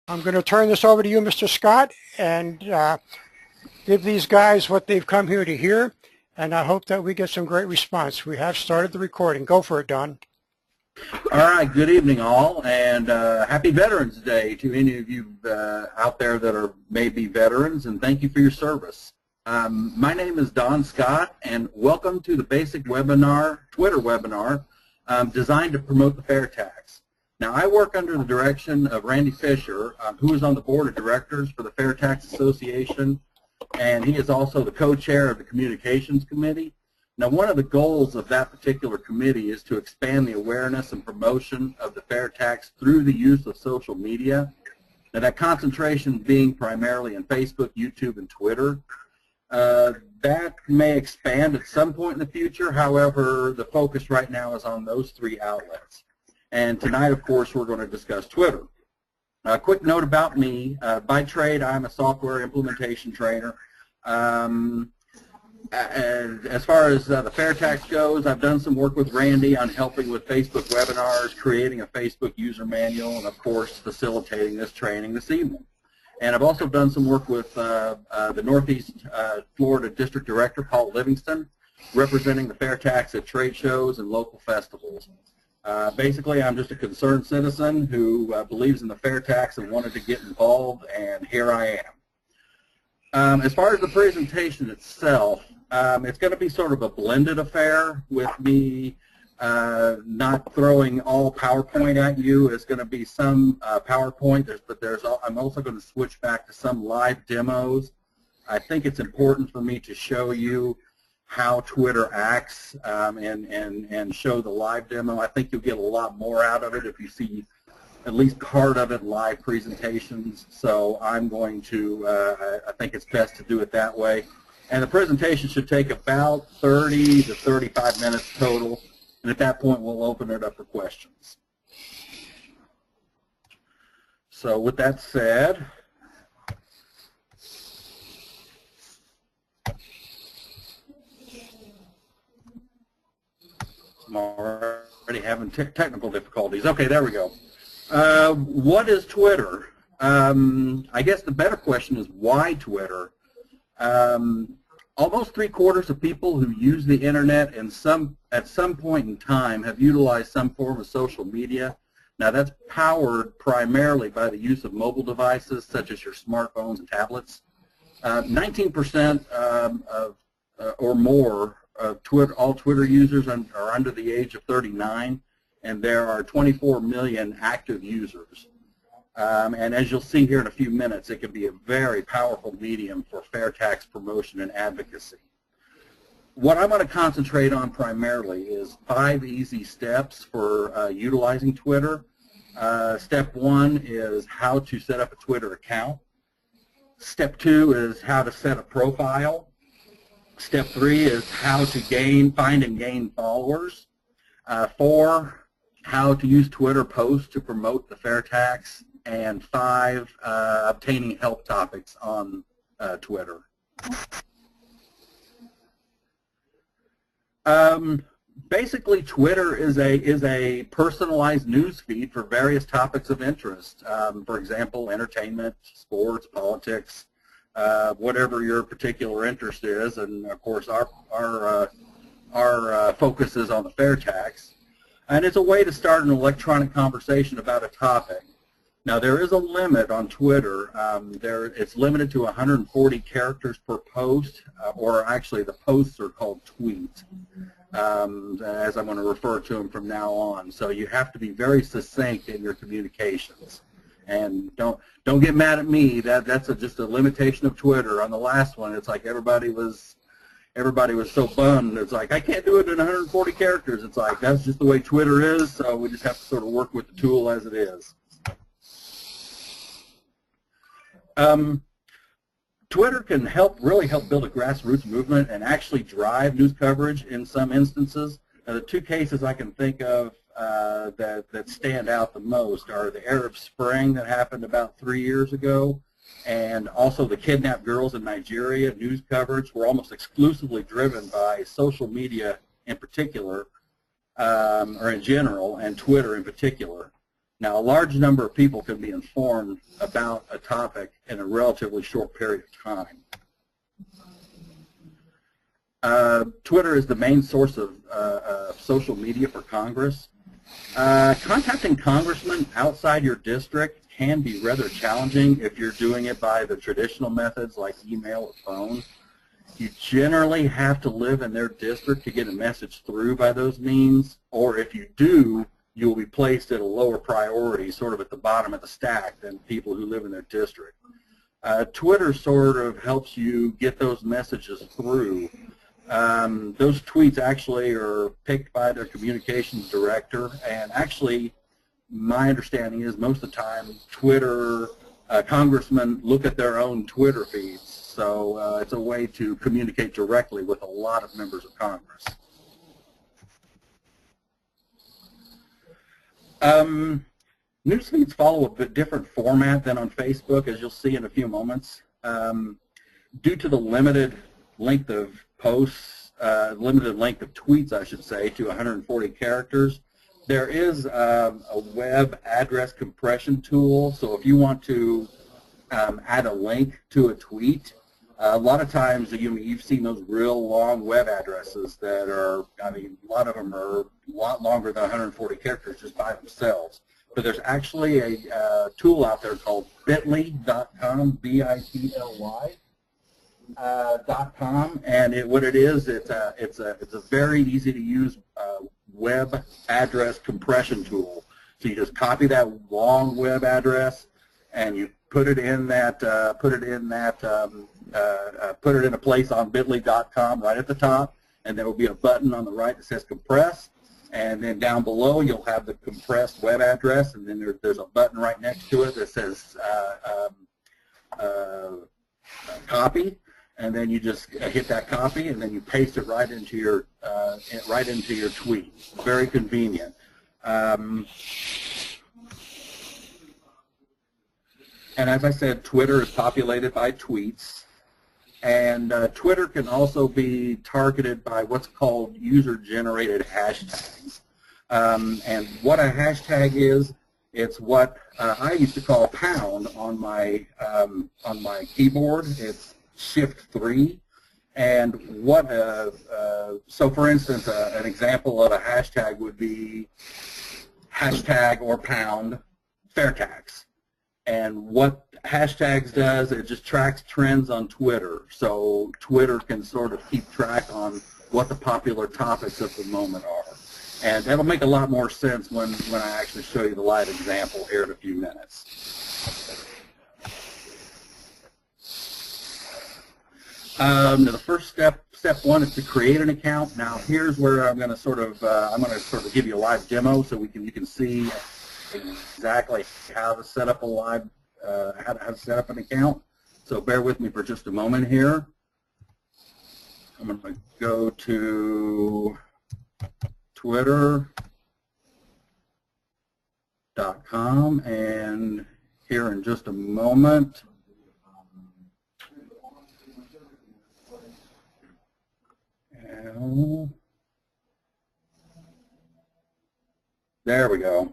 I'm going to turn this over to you, Mr. Scott, and give these guys what they've come here to hear, and I hope that we get some great response. We have started the recording. Go for it, Don. All right, good evening all, and happy Veterans Day to any of you out there that are maybe veterans, and thank you for your service. My name is Don Scott, and welcome to the basic webinar, Twitter webinar, designed to promote the FairTax. Now, I work under the direction of Randy Fisher, who is on the board of directors for the FairTax Association, and he is also the co-chair of the Communications Committee. Now, one of the goals of that particular committee is to expand the awareness and promotion of the FairTax through the use of social media. Now, that concentration being primarily in Facebook, YouTube, and Twitter. That may expand at some point in the future. However, the focus right now is on those three outlets. And tonight, of course, we're going to discuss Twitter. A quick note about me. By trade, I'm a software implementation trainer. As far as the FairTax goes, I've done some work with Randy on helping with Facebook webinars, creating a Facebook user manual, and of course facilitating this training this evening. And I've also done some work with the Northeast Florida District Director, Paul Livingston, representing the FairTax at trade shows and local festivals. Basically, I'm just a concerned citizen who believes in the FairTax and wanted to get involved, and here I am. As far as the presentation itself, it's going to be sort of a blended affair with me not throwing all PowerPoint at you. It's going to be some PowerPoint, but I'm also going to switch back to some live demos. I think it's important for me to show you how Twitter acts and show the live demo. I think you'll get a lot more out of it if you see at least part of it live presentations. So I'm going to, I think it's best to do it that way. And the presentation should take about 30 to 35 minutes total. And at that point, we'll open it up for questions. So with that said, I'm already having technical difficulties. Okay, there we go. What is Twitter? I guess the better question is why Twitter? Almost 3/4 of people who use the internet at some point in time have utilized some form of social media. Now that's powered primarily by the use of mobile devices such as your smartphones and tablets. 19% or more of all Twitter users are under the age of 39, and there are 24 million active users. And as you'll see here in a few minutes, it can be a very powerful medium for FairTax promotion and advocacy. What I'm going to concentrate on primarily is 5 easy steps for utilizing Twitter. Step 1 is how to set up a Twitter account. Step 2 is how to set a profile. Step 3 is how to find and gain followers. 4, how to use Twitter posts to promote the FairTax. And 5, obtaining help topics on Twitter. Basically, Twitter is a personalized news feed for various topics of interest. For example, entertainment, sports, politics, whatever your particular interest is. And of course, our focus is on the FairTax. And it's a way to start an electronic conversation about a topic. Now, there is a limit on Twitter. It's limited to 140 characters per post, or actually the posts are called tweets, as I'm going to refer to them from now on. So you have to be very succinct in your communications. And don't get mad at me. That's just a limitation of Twitter. On the last one, it's like everybody was so bummed. It's like, I can't do it in 140 characters. It's like, that's just the way Twitter is, so we just have to sort of work with the tool as it is. Twitter can really help build a grassroots movement and actually drive news coverage in some instances. The 2 cases I can think of that stand out the most are the Arab Spring that happened about 3 years ago, and also the kidnapped girls in Nigeria. News coverage were almost exclusively driven by social media in particular, or in general, and Twitter in particular. Now, a large number of people can be informed about a topic in a relatively short period of time. Twitter is the main source of social media for Congress. Contacting congressmen outside your district can be rather challenging if you're doing it by the traditional methods like email or phone. You generally have to live in their district to get a message through by those means, or if you do, you will be placed at a lower priority, sort of at the bottom of the stack than people who live in their district. Twitter sort of helps you get those messages through. Those tweets actually are picked by their communications director, and actually my understanding is most of the time Twitter congressmen look at their own Twitter feeds, so it's a way to communicate directly with a lot of members of Congress. News feeds follow a bit different format than on Facebook, as you'll see in a few moments. Due to the limited length of posts, limited length of tweets, I should say, to 140 characters, there is a web address compression tool. So if you want to add a link to a tweet, a lot of times you've seen those real long web addresses that are, I mean, a lot of them are a lot longer than 140 characters just by themselves. But there's actually a tool out there called bit.ly.com, bit.ly.com, and what it is, it's a very easy to use web address compression tool. So you just copy that long web address and you put it in that put it in a place on bit.ly.com right at the top, and there will be a button on the right that says compress, and then down below you'll have the compressed web address, and then there's a button right next to it that says copy, and then you just hit that copy, and then you paste it right into your tweet. Very convenient. And as I said, Twitter is populated by tweets, and Twitter can also be targeted by what's called user-generated hashtags. And what a hashtag is, it's what I used to call pound on my keyboard. It's Shift 3, and what so for instance, an example of a hashtag would be hashtag or pound FairTax. And what hashtags does, it just tracks trends on Twitter. So Twitter can sort of keep track on what the popular topics of the moment are. And that'll make a lot more sense when I actually show you the live example here in a few minutes. The first step one, is to create an account. Now here's where I'm going to sort of give you a live demo so you can see exactly how to set up a live how to set up an account. So bear with me for just a moment here. I'm going to go to twitter.com, and here in just a moment there we go.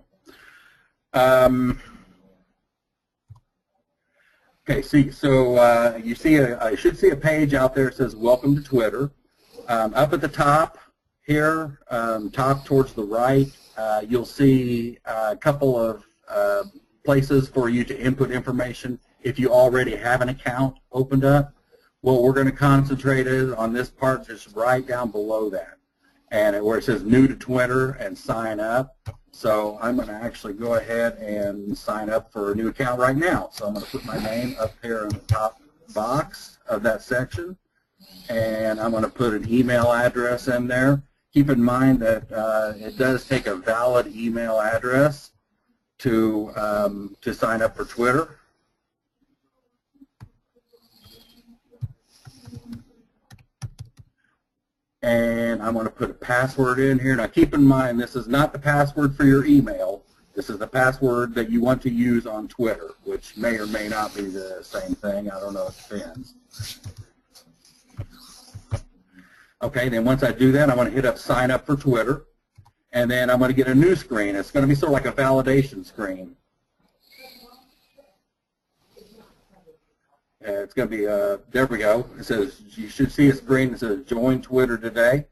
Okay, so you see, I should see a page out there that says "Welcome to Twitter." Up at the top here, top towards the right, you'll see a couple of places for you to input information if you already have an account opened up. What we're going to concentrate on this part, just right down below that, and where it says "New to Twitter" and "Sign up." So I'm going to actually go ahead and sign up for a new account right now. So I'm going to put my name up here in the top box of that section, and I'm going to put an email address in there. Keep in mind that it does take a valid email address to sign up for Twitter. And I'm going to put a password in here. Now keep in mind, this is not the password for your email. This is the password that you want to use on Twitter, which may or may not be the same thing. I don't know, it depends. Okay, then once I do that, I'm going to hit up sign up for Twitter. And then I'm going to get a new screen. It's going to be sort of like a validation screen. It's going to be, there we go. It says, you should see a screen that says join Twitter today.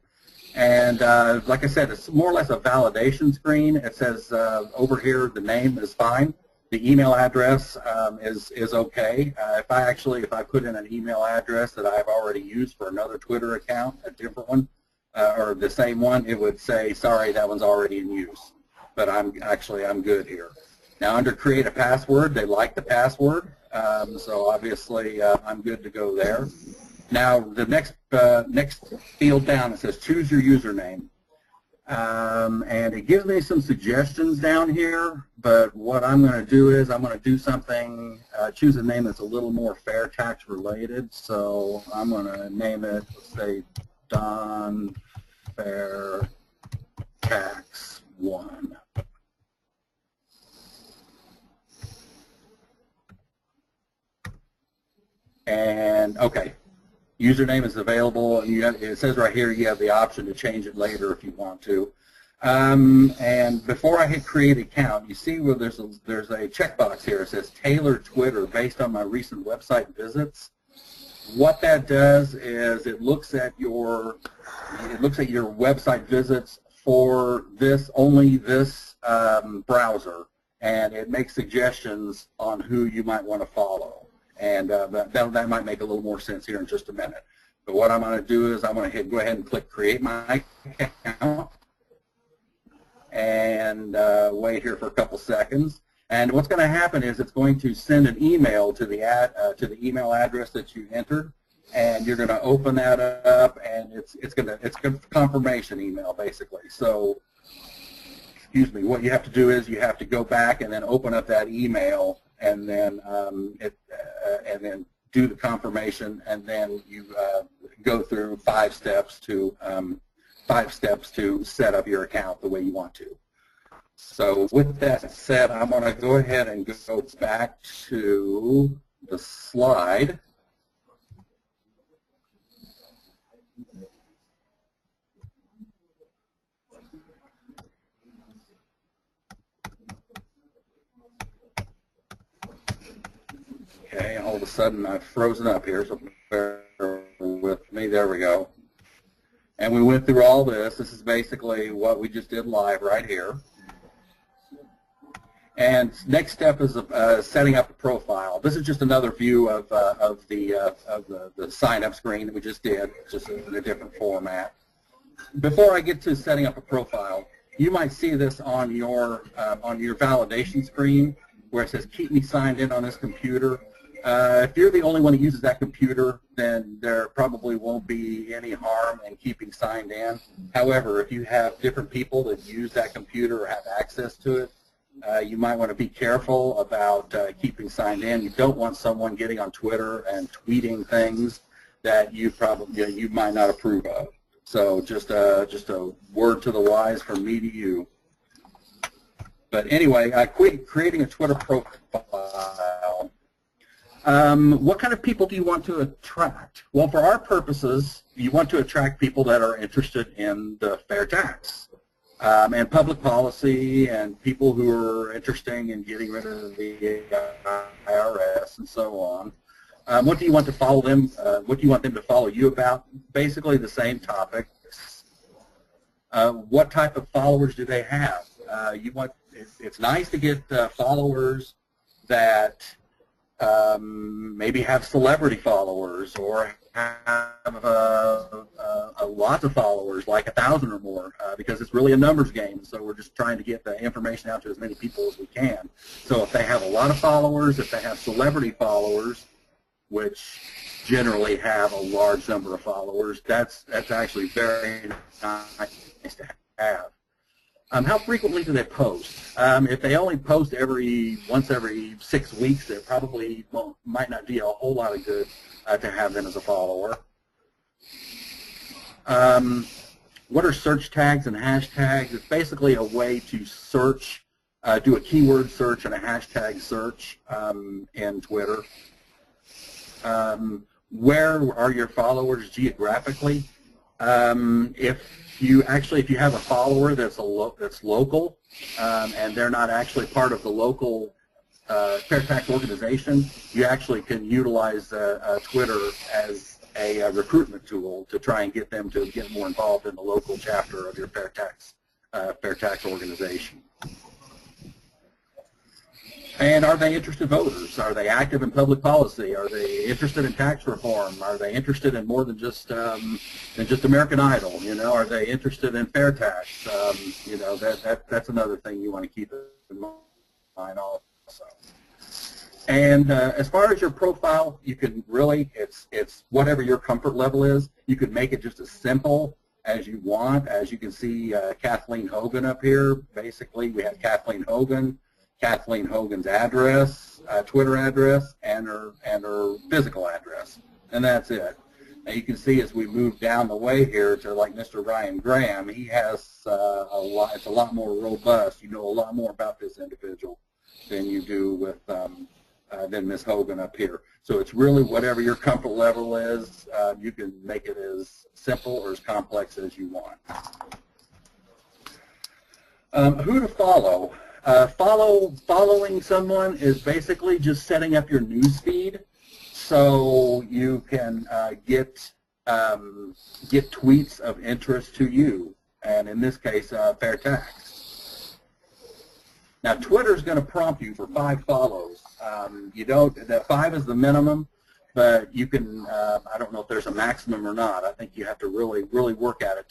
And like I said, it's more or less a validation screen. It says over here the name is fine. The email address is okay. If I put in an email address that I've already used for another Twitter account, a different one, or the same one, it would say, sorry, that one's already in use. But I'm good here. Now under create a password, they like the password. So obviously I'm good to go there. Now the next field down, it says choose your username. And it gives me some suggestions down here, but what I'm going to do is I'm going to do something, choose a name that's a little more FairTax related. So I'm going to name it, let's say, Don FairTax 1. And okay, username is available. And it says right here you have the option to change it later if you want to. And before I hit create account, you see where there's a checkbox here. It says tailor Twitter based on my recent website visits. What that does is it looks at your website visits for only this browser, and it makes suggestions on who you might want to follow. And that might make a little more sense here in just a minute. But what I'm going to do is I'm going to go ahead and click Create My Account and wait here for a couple seconds. And what's going to happen is it's going to send an email to the email address that you entered, and you're going to open that up, and it's a confirmation email basically. So, excuse me, what you have to do is you have to go back and then open up that email, and then do the confirmation, and then you go through 5 steps to set up your account the way you want to. So with that said, I'm going to go ahead and go back to the slide. Okay, all of a sudden I've frozen up here, so bear with me. There we go. And we went through all this. This is basically what we just did live right here. And next step is setting up a profile. This is just another view of the sign-up screen that we just did, just in a different format. Before I get to setting up a profile, you might see this on your validation screen where it says keep me signed in on this computer. If you're the only one that uses that computer, then there probably won't be any harm in keeping signed in. However, if you have different people that use that computer or have access to it, you might want to be careful about keeping signed in. You don't want someone getting on Twitter and tweeting things that you might not approve of. So just a word to the wise from me to you. But anyway, creating a Twitter profile. What kind of people do you want to attract? Well, for our purposes, you want to attract people that are interested in the fair tax and public policy, and people who are interested in getting rid of the IRS and so on. What do you want to follow them? What do you want them to follow you about? Basically the same topics. What type of followers do they have? It's nice to get followers that maybe have celebrity followers, or have a lot of followers, like 1,000 or more, because it's really a numbers game. So we're just trying to get the information out to as many people as we can. So if they have a lot of followers, if they have celebrity followers, which generally have a large number of followers, that's actually very nice to have. How frequently do they post? If they only post once every 6 weeks, it probably might not be a whole lot of good to have them as a follower. What are search tags and hashtags? It's basically a way to search, do a keyword search and a hashtag search in Twitter. Where are your followers geographically? If you have a follower that's local, and they're not actually part of the local FairTax organization, you actually can utilize Twitter as a recruitment tool to try and get them to get more involved in the local chapter of your FairTax organization. And are they interested voters? Are they active in public policy? Are they interested in tax reform? Are they interested in more than just American Idol? You know, are they interested in FairTax? You know, that's another thing you want to keep in mind also. And as far as your profile, you can really, it's whatever your comfort level is. You can make it just as simple as you want. As you can see, Kathleen Hogan up here. Basically, we have Kathleen Hogan's address, Twitter address, and her physical address, and that's it. Now you can see as we move down the way here to like Mr. Ryan Graham, he has a lot. It's a lot more robust. You know a lot more about this individual than you do with than Ms. Hogan up here. So it's really whatever your comfort level is. You can make it as simple or as complex as you want. Who to follow? Following someone is basically just setting up your news feed so you can get tweets of interest to you, and in this case, FairTax. Now, Twitter is going to prompt you for 5 follows. The 5 is the minimum, but you can. I don't know if there's a maximum or not. I think you have to really work at it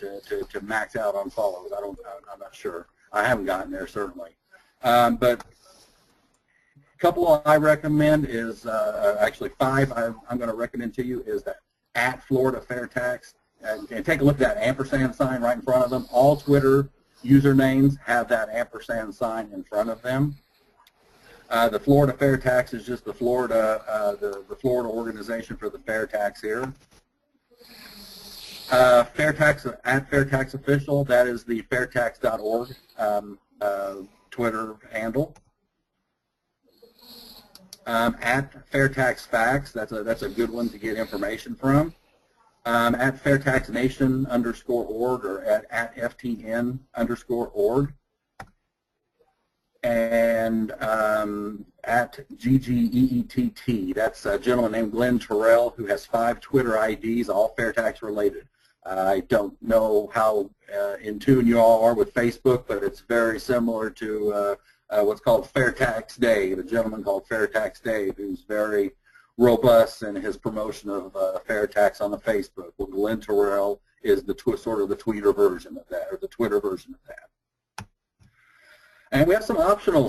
to max out on follows. I'm not sure. I haven't gotten there certainly. But a couple I recommend is, actually 5 I'm going to recommend to you is that at Florida FairTax, and take a look at that ampersand sign right in front of them. All Twitter usernames have that ampersand sign in front of them. The Florida FairTax is just the Florida organization for the FairTax here. FairTax at FairTax official, that is the fairtax.org Twitter handle. At FairTax Facts, that's a good one to get information from. At FairTaxNation_org or at FTN_org. And at GGEETT, that's a gentleman named Glenn Terrell who has 5 Twitter IDs, all FairTax related. I don't know how in tune you all are with Facebook, but it's very similar to what's called FairTax Day, the gentleman called FairTax Dave, who's very robust in his promotion of FairTax on the Facebook. Well, Glenn Terrell is the sort of the Twitter version of that, or the Twitter version of that. And we have some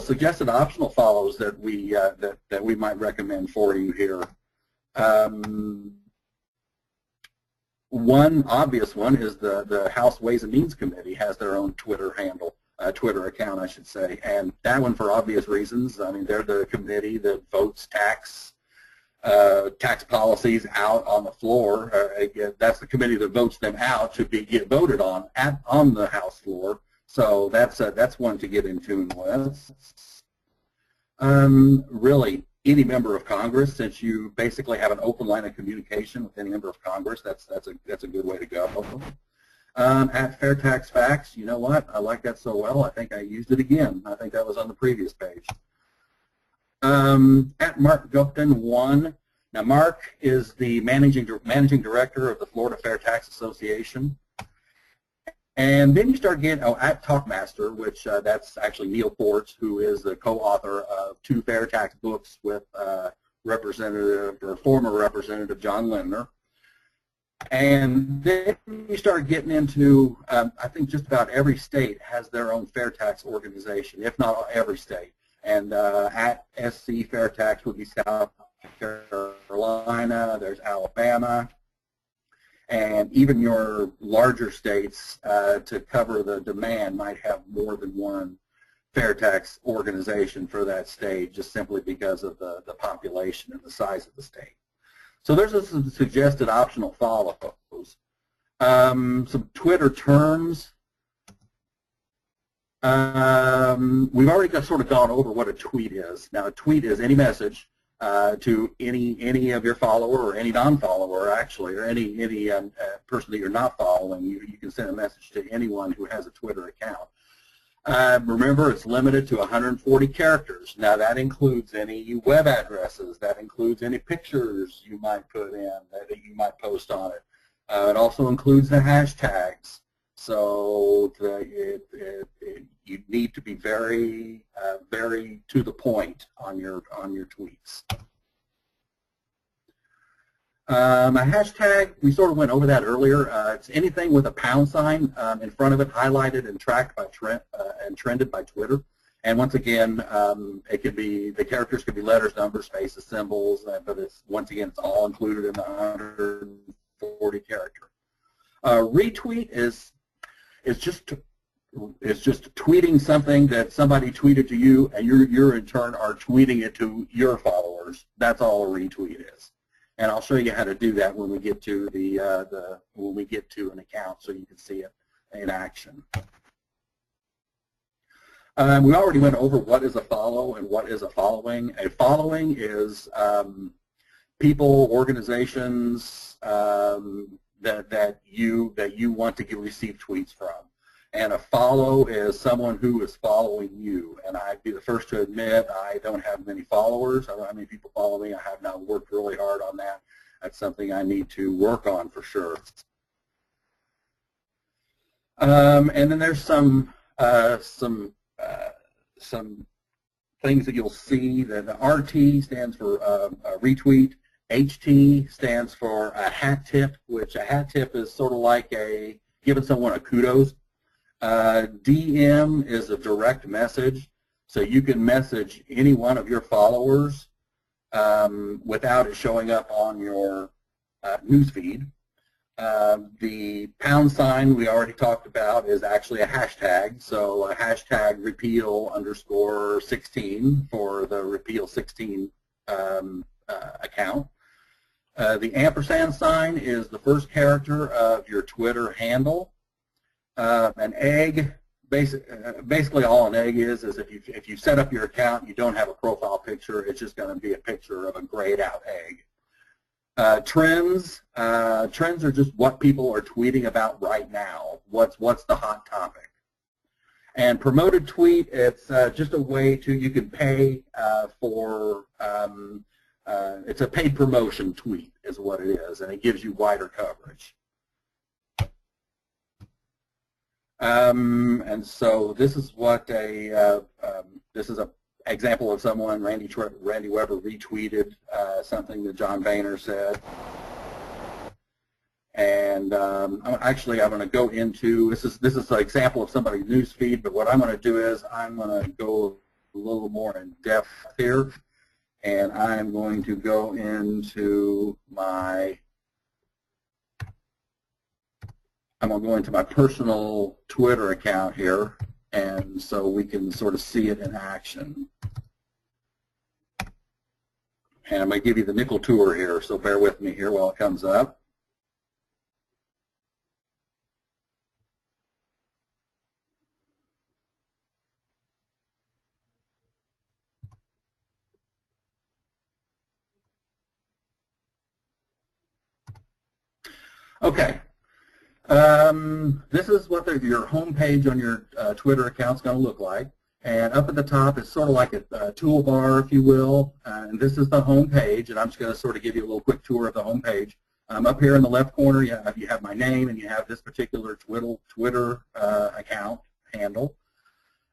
suggested optional follows that we might recommend for you here. One obvious one is the House Ways and Means Committee has their own Twitter handle, Twitter account, I should say, and that one for obvious reasons. I mean, they're the committee that votes tax policies out on the floor. That's the committee that votes them out to get voted on on the House floor. So that's one to get in tune with. Really, any member of Congress, since you basically have an open line of communication with any member of Congress, that's a good way to go. At FairTax Facts, you know what? I like that so well. I think I used it again. I think that was on the previous page. At Mark Gupton 1. Now, Mark is the managing director of the Florida FairTax Association. And then you start getting, at Talkmaster, which that's actually Neil Ports, who is the co-author of 2 FairTax books with former Representative John Lindner. And then you start getting into, I think just about every state has their own FairTax organization, if not every state. And at SC FairTax would be South Carolina, there's Alabama, and even your larger states to cover the demand might have more than one FairTax organization for that state, just simply because of the population and the size of the state. So there's some suggested optional follows. Some Twitter terms. We've already sort of gone over what a tweet is. Now, a tweet is any message to any of your follower or any non-follower actually, or any person that you're not following. You can send a message to anyone who has a Twitter account. Remember, it's limited to 140 characters. Now that includes any web addresses, that includes any pictures you might put in, that you might post on it. It also includes the hashtags. So you need to be very, very to the point on your tweets. A hashtag, we sort of went over that earlier. It's anything with a pound sign in front of it, highlighted and tracked by and trended by Twitter. And once again, it could be, the characters could be letters, numbers, spaces, symbols, but it's, once again, it's all included in the 140 character. Retweet is just tweeting something that somebody tweeted to you, and you're in turn are tweeting it to your followers. That's all a retweet is. And I'll show you how to do that when we get to when we get to an account, so you can see it in action. We already went over what is a follow and what is a following. A following is people, organizations that you want to receive tweets from. And a follow is someone who is following you. And I'd be the first to admit I don't have many followers. I don't have many people follow me. I have not worked really hard on that. That's something I need to work on for sure. And then there's some things that you'll see. That the RT stands for retweet. HT stands for a hat tip, which a hat tip is sort of like giving someone a kudos. DM is a direct message, so you can message any one of your followers without it showing up on your newsfeed. The pound sign we already talked about is actually a hashtag, so a hashtag repeal_16 for the repeal 16 account. The ampersand sign is the first character of your Twitter handle. An egg, basically all an egg is if you set up your account, you don't have a profile picture, it's just going to be a picture of a grayed out egg. Trends are just what people are tweeting about right now. What's the hot topic? And promoted tweet, it's just a way you can pay for. It's a paid promotion tweet is what it is, and it gives you wider coverage. And so this is what this is an example of someone, Randy Weber retweeted something that John Boehner said. And actually I'm going to go into, this is an example of somebody's news feed, but what I'm going to do is I'm going to go a little more in depth here, and I'm going to go into my personal Twitter account here, and so we can sort of see it in action. And I'm going to give you the nickel tour here, so bear with me here while it comes up. Okay. This is what your home page on your Twitter account is going to look like. And up at the top is sort of like a toolbar, if you will. And this is the home page, and I'm just going to sort of give you a little quick tour of the home page. Up here in the left corner, you have my name, and you have this particular Twitter account handle.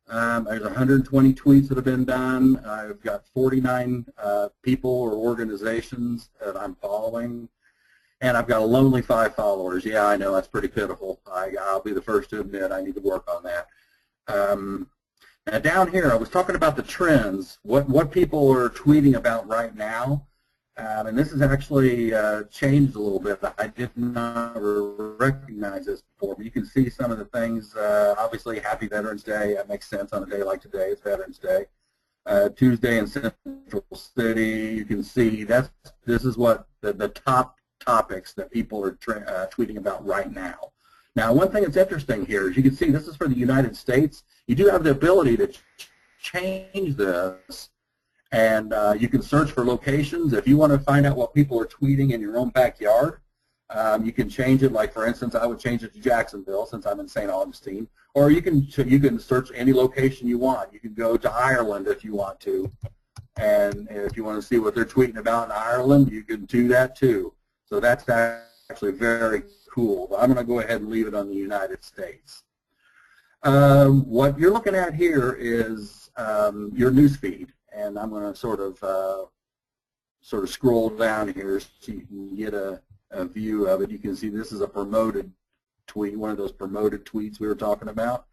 There's 120 tweets that have been done. I've got 49 people or organizations that I'm following. And I've got a lonely 5 followers. Yeah, I know, that's pretty pitiful. I'll be the first to admit I need to work on that. Now down here, I was talking about the trends, what people are tweeting about right now. And this has actually changed a little bit. I did not recognize this before, but you can see some of the things. Obviously, Happy Veterans Day. That makes sense on a day like today. It's Veterans Day. Tuesday in Central City. You can see this is what the top topics that people are tweeting about right now. Now, one thing that's interesting here is you can see this is for the United States. You do have the ability to change this And you can search for locations. If you want to find out what people are tweeting in your own backyard, you can change it. Like, for instance, I would change it to Jacksonville since I'm in St. Augustine. Or you can search any location you want. You can go to Ireland if you want to. And if you want to see what they're tweeting about in Ireland, you can do that too. So that's actually very cool. But I'm going to go ahead and leave it on the United States. What you're looking at here is your news feed. And I'm going to sort of scroll down here so you can get a view of it. You can see this is a promoted tweet, one of those promoted tweets we were talking about.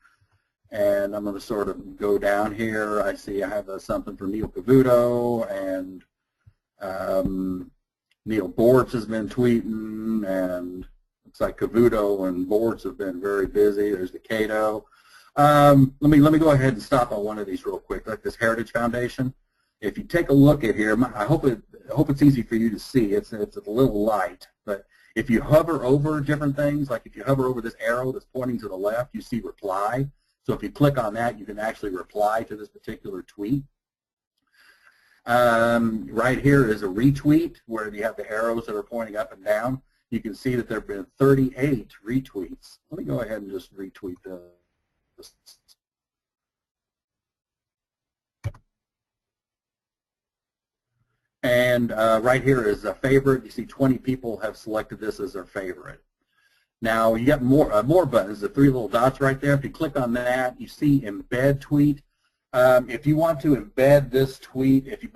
And I'm going to sort of go down here. I see I have something from Neil Cavuto, and Neil Bortz has been tweeting, and looks like Cavuto and Bortz have been very busy. There's the Cato. Let me go ahead and stop on one of these real quick, like this Heritage Foundation. If you take a look at here, I hope it's easy for you to see. It's a little light, but if you hover over different things, like if you hover over this arrow that's pointing to the left, you see reply. So if you click on that, you can actually reply to this particular tweet. Right here is a retweet where you have the arrows that are pointing up and down. You can see that there have been 38 retweets. Let me go ahead and just retweet this. And right here is a favorite. You see 20 people have selected this as their favorite. Now you got more buttons, the three little dots right there. If you click on that, you see embed tweet. If you want to embed this tweet, if you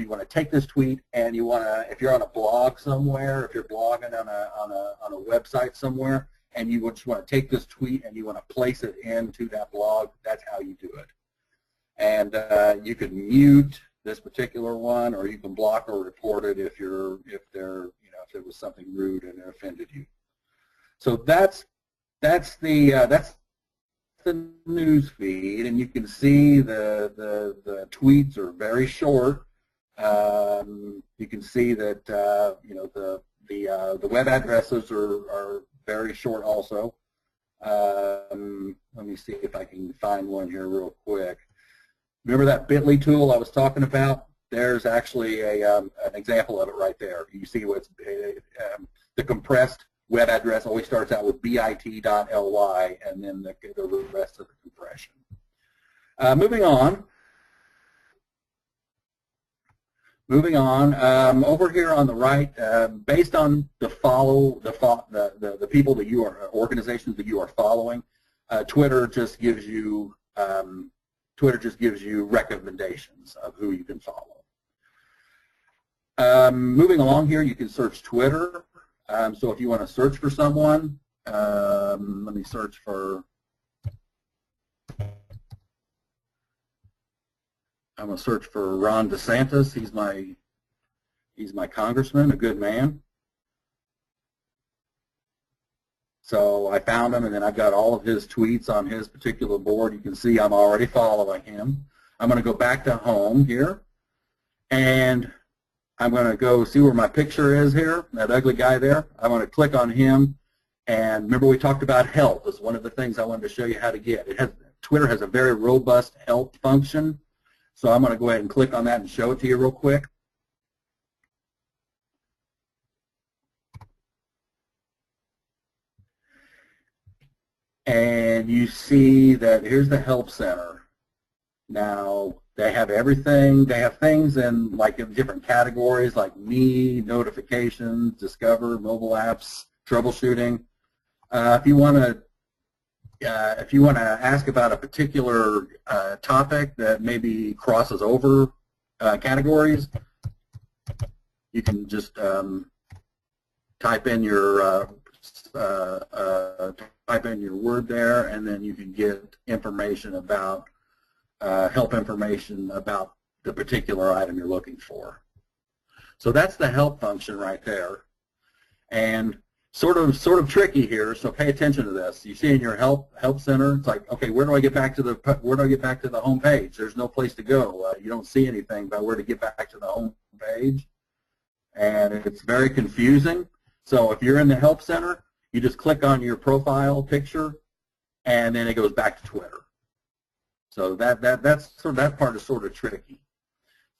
want to take this tweet and you want to, if you're on a blog somewhere, if you're blogging on a website somewhere, and you just want to take this tweet and you want to place it into that blog, that's how you do it. And you can mute this particular one, or you can block or report it if there was something rude and it offended you. So that's the news feed, and you can see the tweets are very short. You can see that the web addresses are very short also. Let me see if I can find one here real quick. Remember that bit.ly tool I was talking about? There's actually an example of it right there. You see what's the compressed web address always starts out with bit.ly and then the rest of the compression. Moving on, over here on the right, based on the people that you are, organizations that you are following, Twitter just gives you recommendations of who you can follow. Moving along here, you can search Twitter. So if you want to search for someone, let me search for, I'm going to search for Ron DeSantis. He's my congressman, a good man. So I found him, and then I've got all of his tweets on his particular board. You can see I'm already following him. I'm going to go back to home here, and I'm going to go see where my picture is here, that ugly guy there. I'm going to click on him, and remember we talked about help as one of the things I wanted to show you how to get. Twitter has a very robust help function, so I'm going to go ahead and click on that and show it to you real quick. And you see that here's the help center. Now, they have everything. They have things in different categories like me, notifications, discover, mobile apps, troubleshooting. If you want to ask about a particular topic that maybe crosses over categories, you can just type in your word there, and then you can get information about help information about the particular item you're looking for. So that's the help function right there, and sort of tricky here. So pay attention to this. You see in your help center, it's like, okay, where do I get back to the home page? There's no place to go. You don't see anything about where to get back to the home page, and it's very confusing. So if you're in the help center, you just click on your profile picture, and then it goes back to Twitter. So that part is sort of tricky.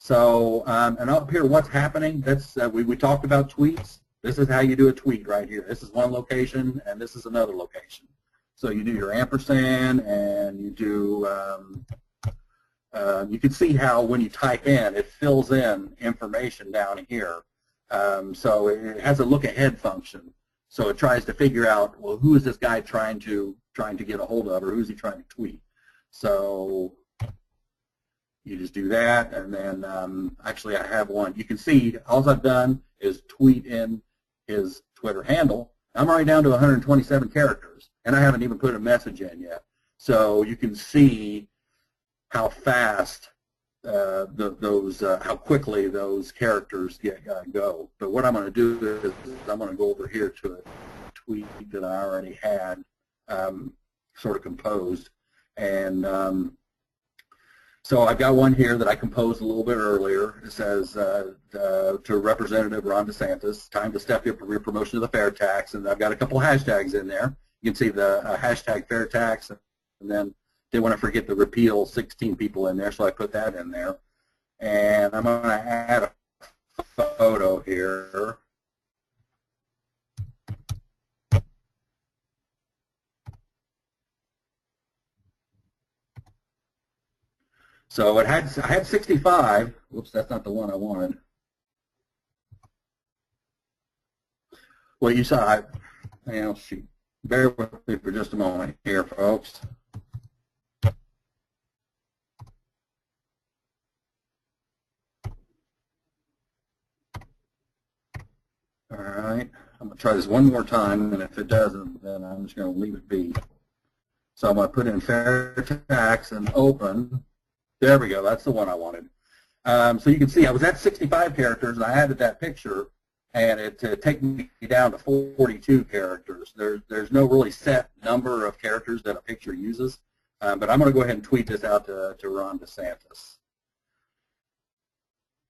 So, and up here, what's happening? That's we talked about tweets. This is how you do a tweet right here. This is one location, and this is another location. So you do your ampersand, and you do. You can see how when you type in, it fills in information down here. So it has a look ahead function. So it tries to figure out, well, who is this guy trying to get a hold of, or who's he trying to tweet? So you just do that, and then actually I have one. You can see all I've done is tweet in his Twitter handle. I'm already down to 127 characters, and I haven't even put a message in yet. So you can see how fast how quickly those characters go. But what I'm going to do is I'm going to go over here to a tweet that I already had sort of composed, and so I've got one here that I composed a little bit earlier. It says, to Representative Ron DeSantis, time to step up your promotion of the FairTax, and I've got a couple of hashtags in there. You can see the hashtag FairTax, and then didn't want to forget the repeal 16 people in there, so I put that in there. And I'm going to add a photo here. So I had 65. Whoops, that's not the one I wanted. Well, you saw, shoot. Bear with me for just a moment here, folks. All right, I'm going to try this one more time, and if it doesn't, then I'm just going to leave it be. So I'm going to put in FairTax and open. There we go, that's the one I wanted. So you can see I was at 65 characters, and I added that picture, and it took me down to 42 characters. There's no really set number of characters that a picture uses, but I'm going to go ahead and tweet this out to Ron DeSantis.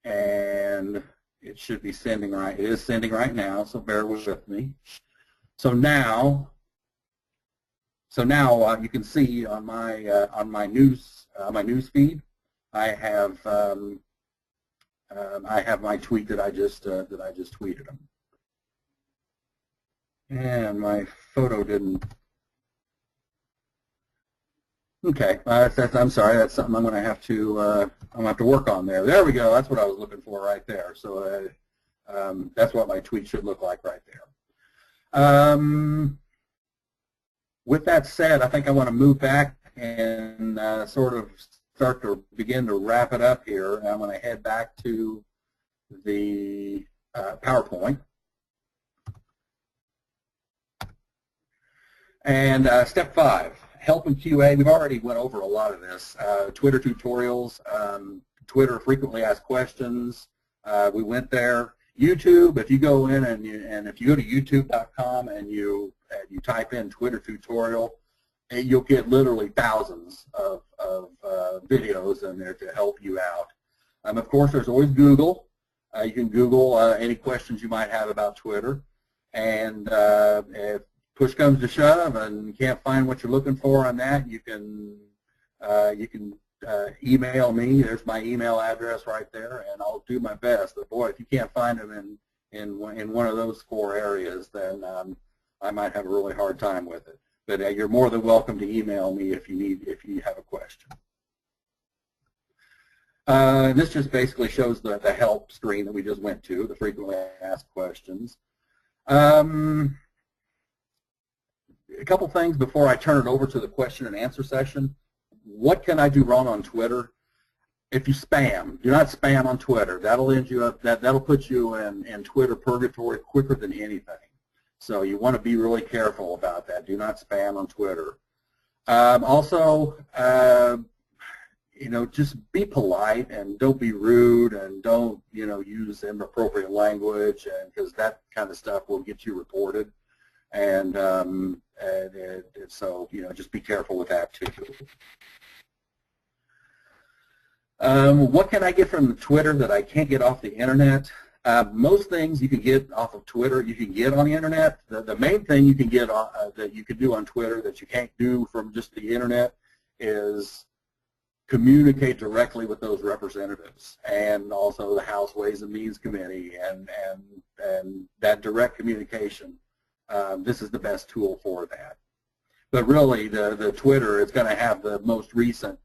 And it should be sending right. It is sending right now, so bear with me. So now you can see on my news feed, I have my tweet that I just tweeted him, and my photo didn't. Okay, I'm sorry. That's something I'm going to have to work on there. There we go. That's what I was looking for right there. So that's what my tweet should look like right there. With that said, I think I want to move back and sort of start to begin to wrap it up here. I'm going to head back to the PowerPoint. And step 5. Help in QA, we've already went over a lot of this. Twitter tutorials, Twitter frequently asked questions. We went there. YouTube, if you go in and if you go to youtube.com and you type in Twitter tutorial, you'll get literally thousands of videos in there to help you out. Of course, there's always Google. You can Google any questions you might have about Twitter. And if push comes to shove and you can't find what you're looking for on that, you can email me. There's my email address right there, and I'll do my best. But boy, if you can't find them in one of those 4 areas, then I might have a really hard time with it. But you're more than welcome to email me if you have a question. This just basically shows the help screen that we just went to, the frequently asked questions. A couple things before I turn it over to the question and answer session. What can I do wrong on Twitter? If you spam, do not spam on Twitter. That'll end you up. That'll put you in Twitter purgatory quicker than anything. So you want to be really careful about that. Do not spam on Twitter. Also, just be polite and don't be rude and don't use inappropriate language, and because that kind of stuff will get you reported. And so just be careful with that too. What can I get from Twitter that I can't get off the internet? Most things you can get off of Twitter, you can get on the internet. The main thing you can get that you can do on Twitter that you can't do from just the internet is communicate directly with those representatives, and also the House Ways and Means Committee, and that direct communication. This is the best tool for that. But really, the Twitter is going to have the most recent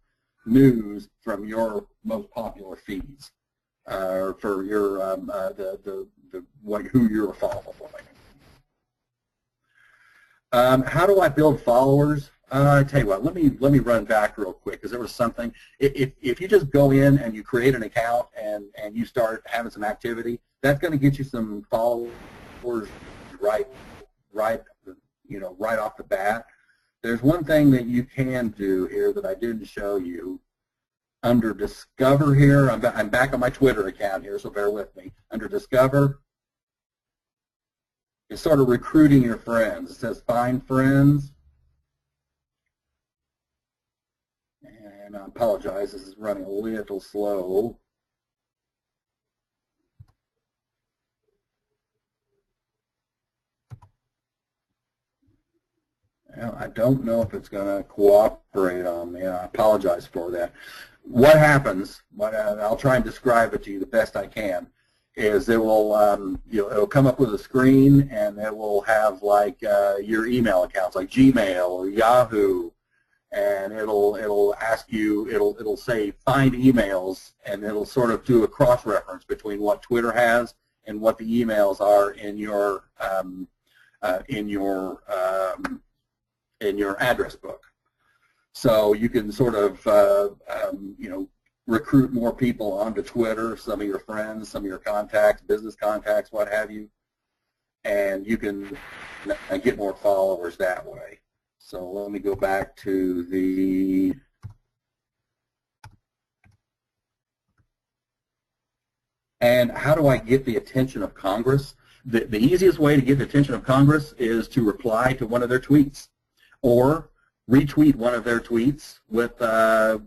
news from your most popular feeds for your who you're following. How do I build followers? I tell you what, let me run back real quick, because there was something. If you just go in and you create an account and you start having some activity, that's going to get you some followers right off the bat. There's one thing that you can do here that I didn't show you. Under Discover here, I'm back on my Twitter account here, so bear with me. Under Discover, it's sort of recruiting your friends. It says Find Friends. And I apologize, this is running a little slow. Well, I don't know if it's going to cooperate on me. I apologize for that. What happens, I'll try and describe it to you the best I can, is it will, it'll come up with a screen, and it will have like your email accounts, like Gmail or Yahoo, and it'll ask you, it'll say find emails, and it'll sort of do a cross-reference between what Twitter has and what the emails are in your address book. So you can sort of recruit more people onto Twitter, some of your friends, some of your contacts, business contacts, what have you, and you can get more followers that way. So let me go back to the and how do I get the attention of Congress? The easiest way to get the attention of Congress is to reply to one of their tweets, or retweet one of their tweets with an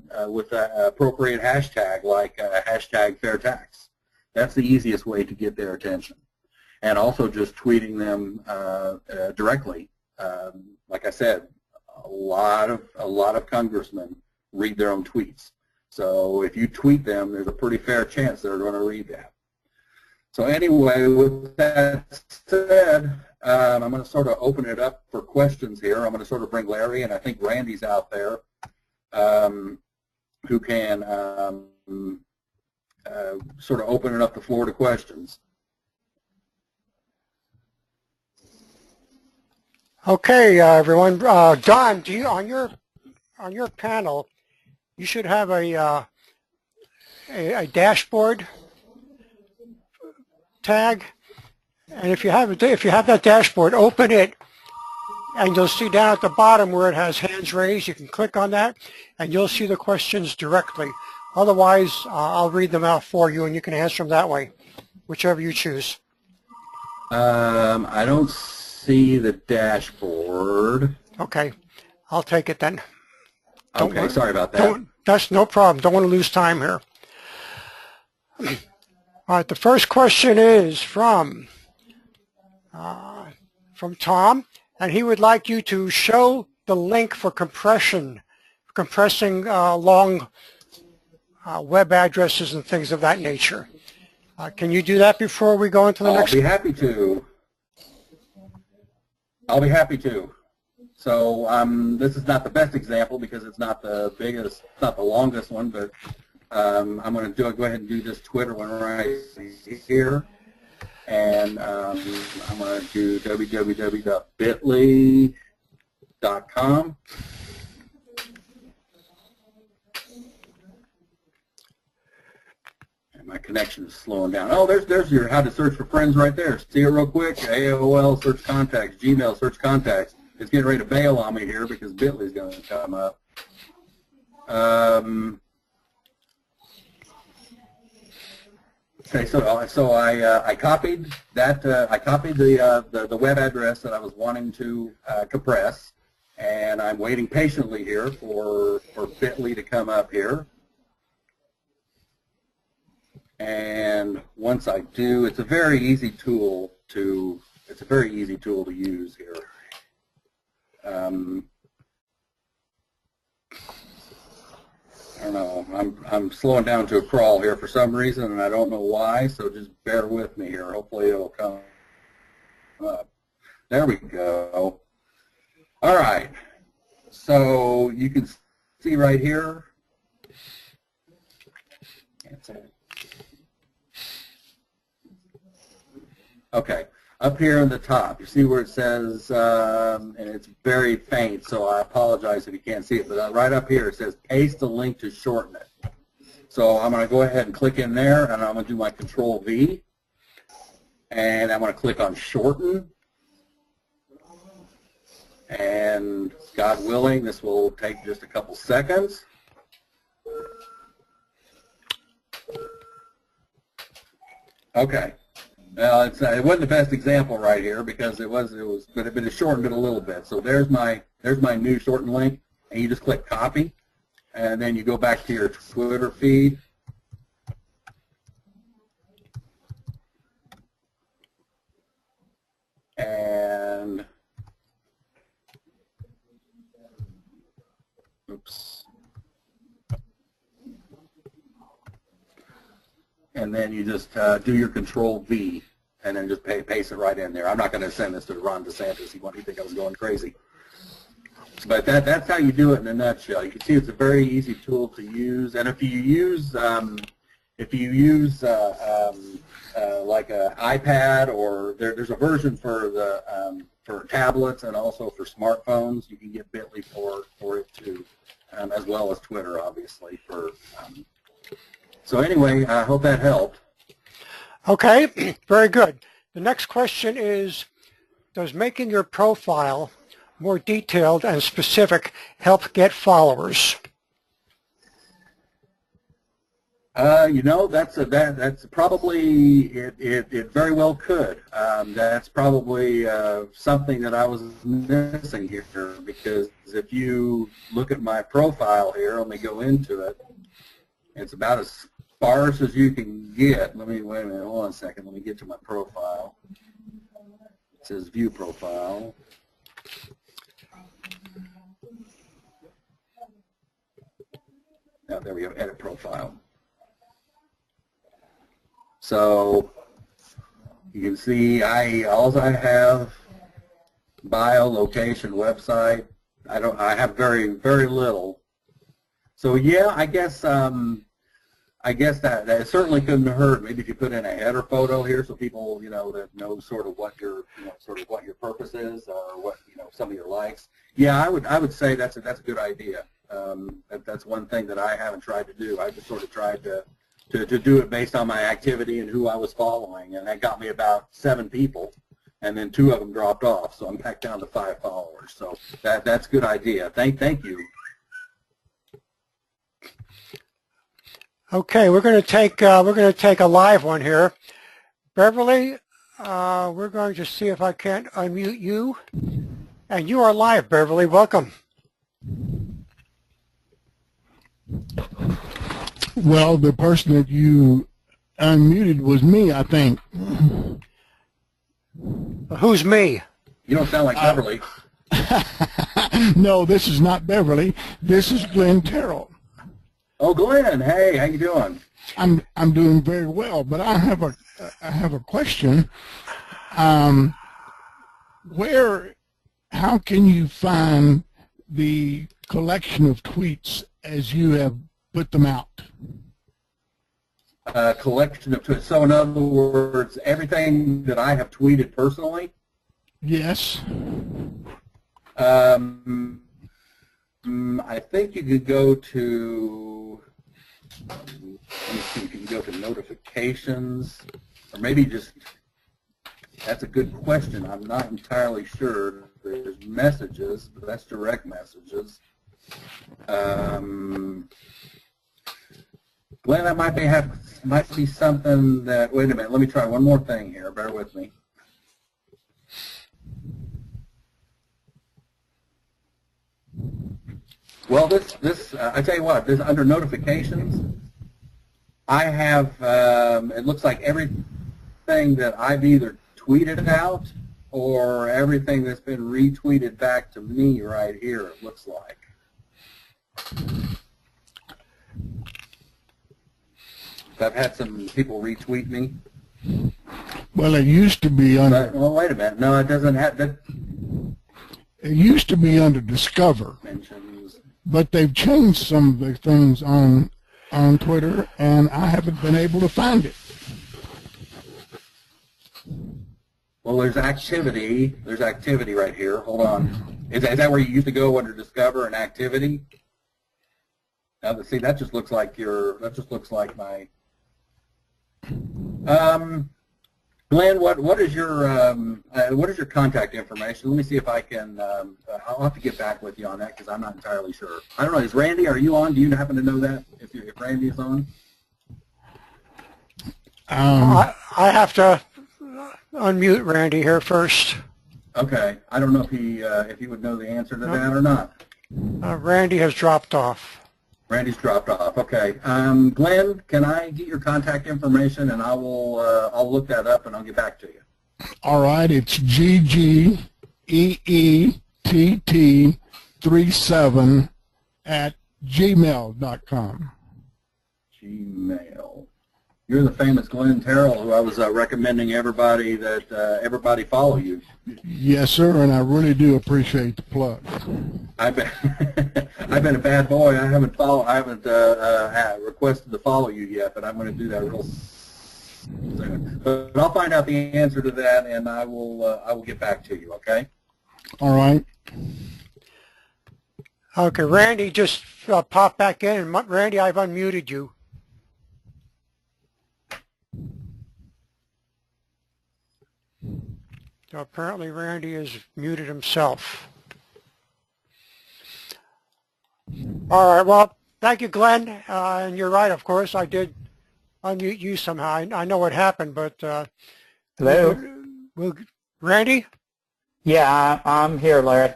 appropriate hashtag, like hashtag FairTax. That's the easiest way to get their attention. And also just tweeting them directly. Like I said, a lot of congressmen read their own tweets. So if you tweet them, there's a pretty fair chance they're going to read that. So anyway, with that said, I'm going to sort of open it up for questions here. I'm going to sort of bring Larry, and I think Randy's out there, who can sort of open it up the floor to questions. Okay, everyone. Don, do you on your panel, you should have a dashboard tag, and if you have that dashboard, open it, and you'll see down at the bottom where it has hands raised. You can click on that, and you'll see the questions directly. Otherwise, I'll read them out for you, and you can answer them that way, whichever you choose. I don't see the dashboard. Okay, I'll take it then. Okay, sorry about that. That's no problem. Don't want to lose time here. All right, the first question is from Tom, and he would like you to show the link for compressing long web addresses and things of that nature. Can you do that before we go into the next? I'll be happy to. I'll be happy to. So this is not the best example because it's not the biggest, not the longest one, but I'm going to go ahead and do this Twitter one right here. And I'm going to do www.bit.ly.com. And my connection is slowing down. Oh, there's your how to search for friends right there. See it real quick. AOL search contacts, Gmail search contacts. It's getting ready to bail on me here because Bitly is going to come up. Okay, so I copied that. I copied the web address that I was wanting to compress, and I'm waiting patiently here for Bitly to come up here. And once I do, it's a very easy tool to use here. I don't know. I'm slowing down to a crawl here for some reason, and I don't know why. So just bear with me here. Hopefully it'll come up. There we go. All right. So you can see right here. Okay. Up here in the top, you see where it says, and it's very faint, so I apologize if you can't see it, but right up here it says paste the link to shorten it. So I'm going to go ahead and click in there, and I'm going to do my Control V, and I'm going to click on shorten, and God willing, this will take just a couple seconds. Okay. Well, it wasn't the best example right here because but it shortened it a little bit. So there's my new shortened link, and you just click copy, and then you go back to your Twitter feed, and oops. And then you just do your Control V, and then just paste it right in there. I'm not going to send this to Ron DeSantis. He'd think I was going crazy. But that's how you do it in a nutshell. You can see it's a very easy tool to use. And if you use like an iPad, or there's a version for tablets and also for smartphones, you can get Bitly for it too, as well as Twitter, obviously. So anyway, I hope that helped. Okay, very good. The next question is, does making your profile more detailed and specific help get followers? You know, that's probably it very well could. That's probably something that I was missing here, because if you look at my profile here, let me go into it. It's about as sparse as you can get. Wait a minute, hold on a second. Let me get to my profile. It says view profile. Oh, there we go, edit profile. So you can see all I have bio, location, website. I have very little. So yeah, I guess that certainly couldn't hurt. Maybe if you put in a header photo here, so people that know sort of what your what your purpose is, or what some of your likes. Yeah, I would say that's a good idea. That's one thing that I haven't tried to do. I just sort of tried to do it based on my activity and who I was following, and that got me about 7 people, and then 2 of them dropped off, so I'm back down to 5 followers. So that's a good idea. Thank you. Okay, we're going to take a live one here. Beverly, we're going to see if I can't unmute you, and you are live, Beverly. Welcome. Well, the person that you unmuted was me, I think. Who's me? You don't sound like Beverly. No, this is not Beverly. This is Glenn Terrell. Oh, Glenn. Hey, how you doing? I'm doing very well, but I have a question. How can you find the collection of tweets as you have put them out? Collection of tweets. So in other words, everything that I have tweeted personally? Yes. I think you could go to, let me see, you can go to notifications, or maybe just, that's a good question. I'm not entirely sure. There's messages, but that's direct messages. Glenn, that might be something that, wait a minute, let me try one more thing here. Bear with me. Well, I tell you what, this under notifications, I have, it looks like everything that I've either tweeted out or everything that's been retweeted back to me right here, it looks like. I've had some people retweet me. Well, it used to be under. But, well, wait a minute. No, it doesn't have that. It used to be under Discover, Mentions. but they've changed some of the things on Twitter, and I haven't been able to find it. Well, there's activity. There's activity right here. Hold on. Is that where you used to go under Discover and Activity? Now, see, that just looks like your. That just looks like my. Glenn, what is your contact information? Let me see if I can. I'll have to get back with you on that because I'm not entirely sure. I don't know. Is Randy? Are you on? Do you happen to know that? If Randy is on? I have to unmute Randy here first. Okay. I don't know if he would know the answer to that or not. Randy has dropped off. Randy's dropped off. Okay. Glenn, can I get your contact information and I'll look that up and I'll get back to you. All right, it's GGEETT37 at gmail.com. Gmail. You're the famous Glenn Terrell, who I was recommending everybody follow you. Yes, sir, and I really do appreciate the plug. I've been a bad boy. I haven't requested to follow you yet, but I'm going to do that real soon. But I'll find out the answer to that, and I will get back to you. Okay. All right. Okay, Randy just popped back in, and Randy, I've unmuted you. So apparently Randy has muted himself. All right, well, thank you, Glenn. And you're right, of course, I did unmute you somehow. I know what happened, but... Hello? Randy? Yeah, I'm here, Larry.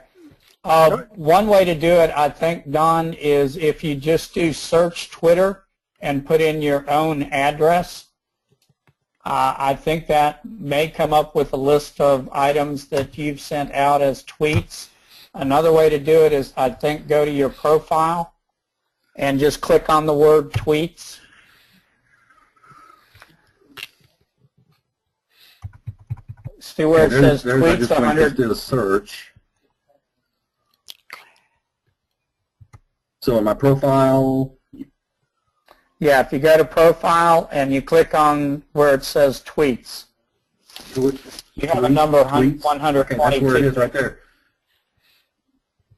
One way to do it, I think, Don, is if you just do search Twitter and put in your own address. I think that may come up with a list of items that you've sent out as tweets. Another way to do it is, I think, go to your profile and just click on the word tweets. See where it says tweets I just 100. did a search. So in my profile. Yeah, if you go to profile and you click on where it says tweets, you have a number of 122. Okay, that's where it is right there.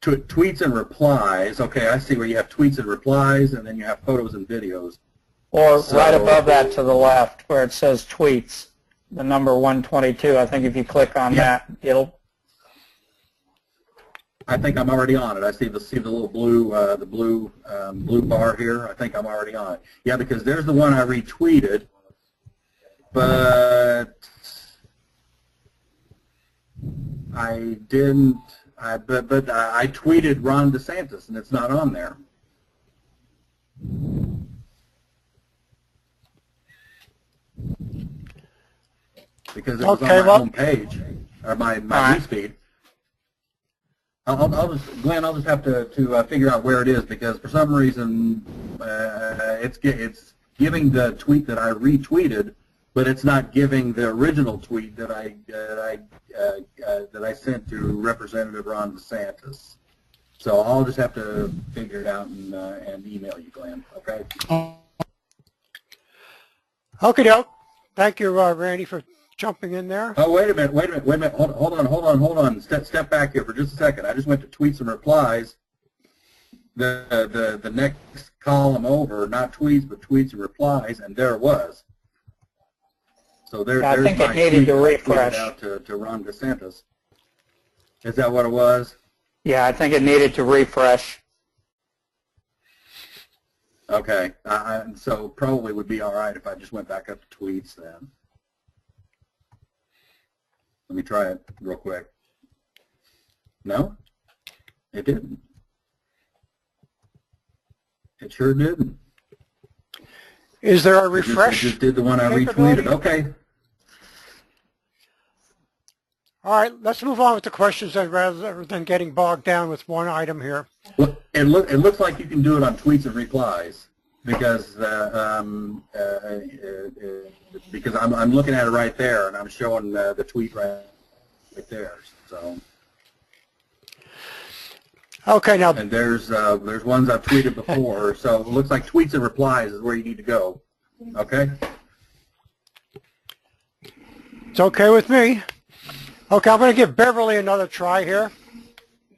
Tweets and replies. Okay, I see where you have tweets and replies, and then you have photos and videos. Or right above that to the left where it says tweets, the number 122. I think if you click on that, it'll. I think I'm already on it. I see the little blue blue bar here. I think I'm already on it. Yeah, because there's the one I retweeted, but I didn't. But I tweeted Ron DeSantis, and it's not on there. Because it was on my home page or my newsfeed. Glenn, I'll just have to figure out where it is because for some reason it's giving the tweet that I retweeted, but it's not giving the original tweet that I sent to Representative Ron DeSantis. So I'll just have to figure it out and email you, Glenn. Okay. Okay, doke. Thank you, Randy, for jumping in there. Oh, wait a minute. Hold on. Step back here for just a second. I just went to tweets and replies. The next column over, not tweets, but tweets and replies, and there it was. So there's I think my it needed to refresh. Out to Ron DeSantis. Is that what it was? Yeah, I think it needed to refresh. Okay. So probably would be all right if I just went back up to tweets then. Let me try it real quick. No? It didn't. It sure didn't. Is there a refresh? It just did the one I retweeted. Okay. All right, let's move on with the questions then, rather than getting bogged down with one item here. Well, it looks like you can do it on tweets and replies. because I'm looking at it right there, and I'm showing the tweet right there. So. Okay, now. And there's ones I've tweeted before, so it looks like tweets and replies is where you need to go. Okay. It's okay with me. Okay, I'm going to give Beverly another try here.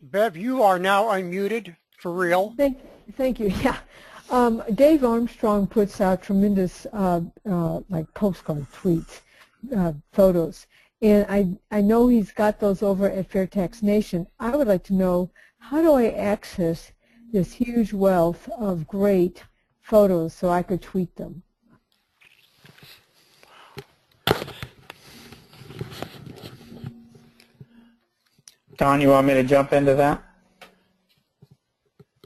Bev, you are now unmuted for real. Thank you. Yeah. Dave Armstrong puts out tremendous like postcard tweets, photos, and I know he's got those over at FairTax Nation. I would like to know, how do I access this huge wealth of great photos so I could tweet them? Don, you want me to jump into that?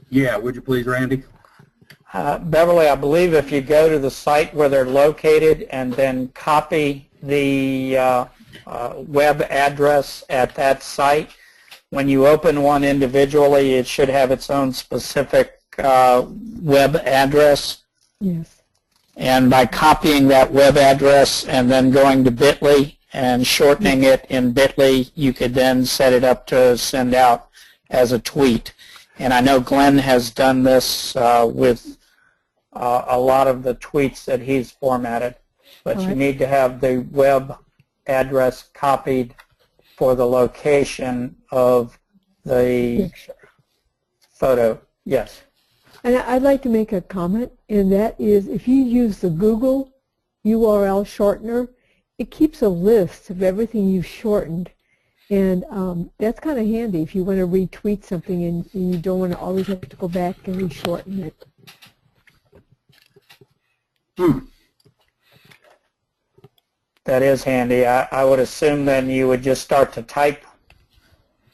Yeah, would you please, Randy? Beverly, I believe if you go to the site where they're located and then copy the web address at that site, when you open one individually, it should have its own specific web address. Yes. And by copying that web address and then going to Bitly and shortening it in Bitly, you could then set it up to send out as a tweet. And I know Glenn has done this with a lot of the tweets that he's formatted. But you need to have the web address copied for the location of the photo. Yes. And I'd like to make a comment, and that is, if you use the Google URL shortener, it keeps a list of everything you've shortened. And that's kind of handy if you want to retweet something and you don't want to always have to go back and re-shorten it. That is handy. I would assume then you would just start to type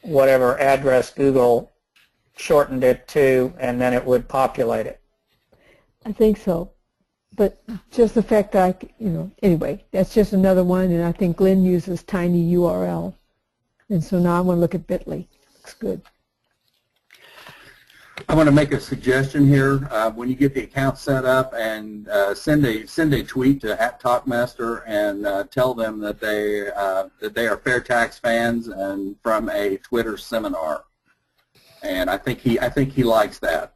whatever address Google shortened it to, and then it would populate it. I think so. But just the fact that anyway, that's just another one, and I think Glenn uses tiny URL. And so now I want to look at Bitly. Looks good. I want to make a suggestion here. When you get the account set up, and send a tweet to @TalkMaster and tell them that they are FairTax fans and from a Twitter seminar. And I think he likes that.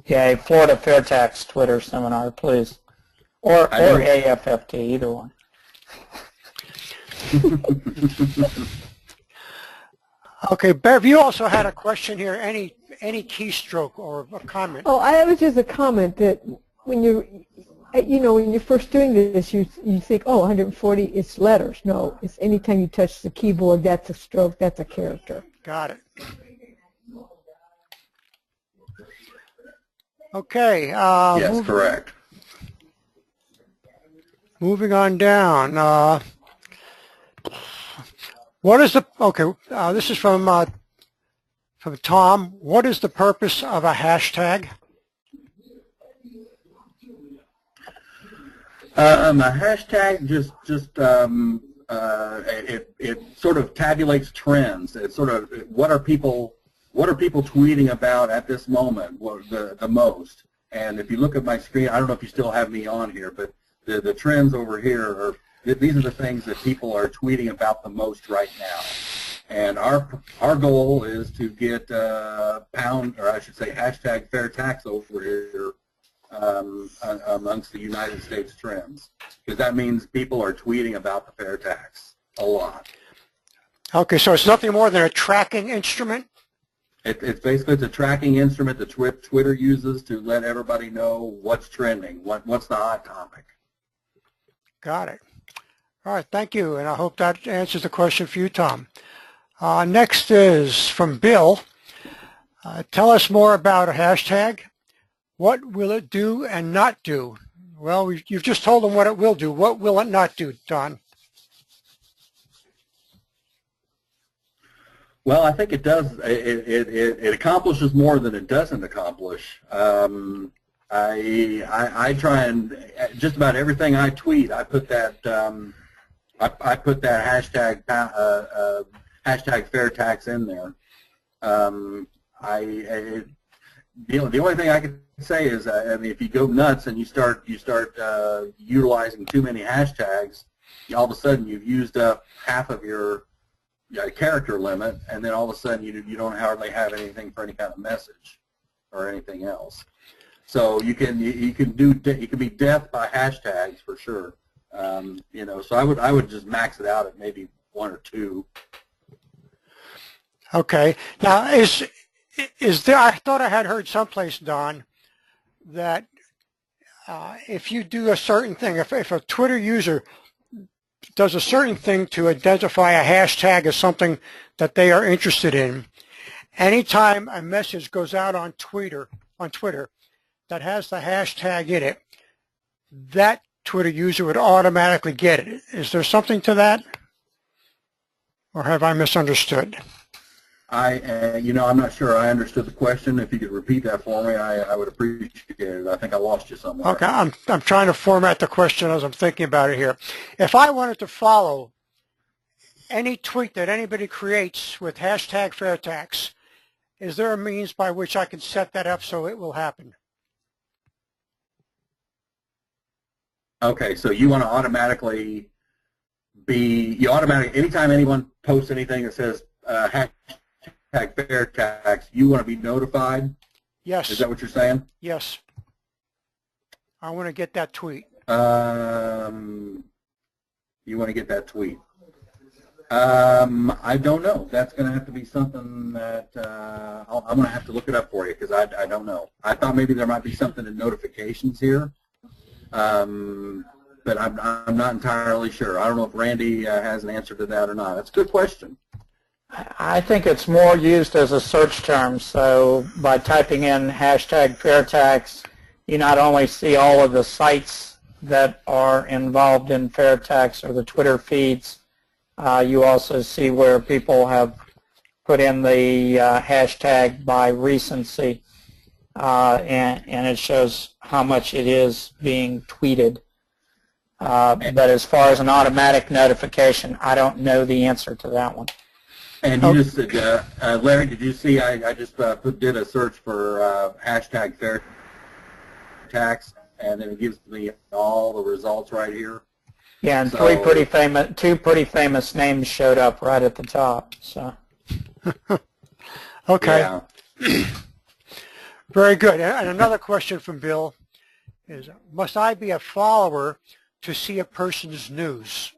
Yeah, a Florida FairTax Twitter seminar, please, or AFFT, either one. Okay, Bev, you also had a question here. Any keystroke or a comment? Oh, I was just a comment that when when you're first doing this, you think, oh, 140, it's letters. No, it's anytime you touch the keyboard, that's a stroke, that's a character. Got it. Okay. Yes, correct. Moving on down. What is the, this is from Tom. What is the purpose of a hashtag? A hashtag it sort of tabulates trends. It's sort of what are people tweeting about at this moment, the most. And if you look at my screen, I don't know if you still have me on here, but the trends over here these are the things that people are tweeting about the most right now. And our goal is to get hashtag FairTax over here amongst the United States trends, because that means people are tweeting about the FairTax a lot. Okay, so it's nothing more than a tracking instrument? It's basically a tracking instrument that Twitter uses to let everybody know what's trending, what's the hot topic. Got it. All right, thank you, and I hope that answers the question for you, Tom. Next is from Bill. Tell us more about a hashtag. What will it do and not do? Well, you've just told them what it will do. What will it not do, Don? Well, I think it does. It accomplishes more than it doesn't accomplish. I try and just about everything I tweet, I put that hashtag hashtag FairTax in there. the only thing I can say is, I mean, if you go nuts and you start utilizing too many hashtags, all of a sudden you've used up half of your character limit, and then all of a sudden you don't hardly have anything for any kind of message or anything else. So you can be death by hashtags for sure. You know, so I would just max it out at maybe 1 or 2. Okay. Now, is there? I thought I had heard someplace, Don, that if you do a certain thing, if a Twitter user does a certain thing to identify a hashtag as something that they are interested in, anytime a message goes out on Twitter that has the hashtag in it, that Twitter user would automatically get it. Is there something to that, or have I misunderstood? You know, I'm not sure I understood the question. If you could repeat that for me, I would appreciate it. I think I lost you somewhere. Okay, I'm trying to format the question as I'm thinking about it here. If I wanted to follow any tweet that anybody creates with hashtag FairTax, is there a means by which I can set that up so it will happen? Okay, so you want to automatically anytime anyone posts anything that says hashtag FairTax, you want to be notified? Yes. Is that what you're saying? Yes. I want to get that tweet. You want to get that tweet. I don't know. That's going to have to be something that I'm going to have to look it up for you because I don't know. I thought maybe there might be something in notifications here, but I'm not entirely sure. I don't know if Randy has an answer to that or not. That's a good question. I think it's more used as a search term. So by typing in hashtag FairTax, you not only see all of the sites that are involved in FairTax or the Twitter feeds, you also see where people have put in the hashtag by recency, and it shows how much it is being tweeted. But as far as an automatic notification, I don't know the answer to that one. And you just said, Larry, did you see I just did a search for hashtag FairTax, and then it gives me all the results right here. Yeah, and So, two pretty famous names showed up right at the top. So. Okay. Yeah. Very good. And another question from Bill is, must I be a follower to see a person's news?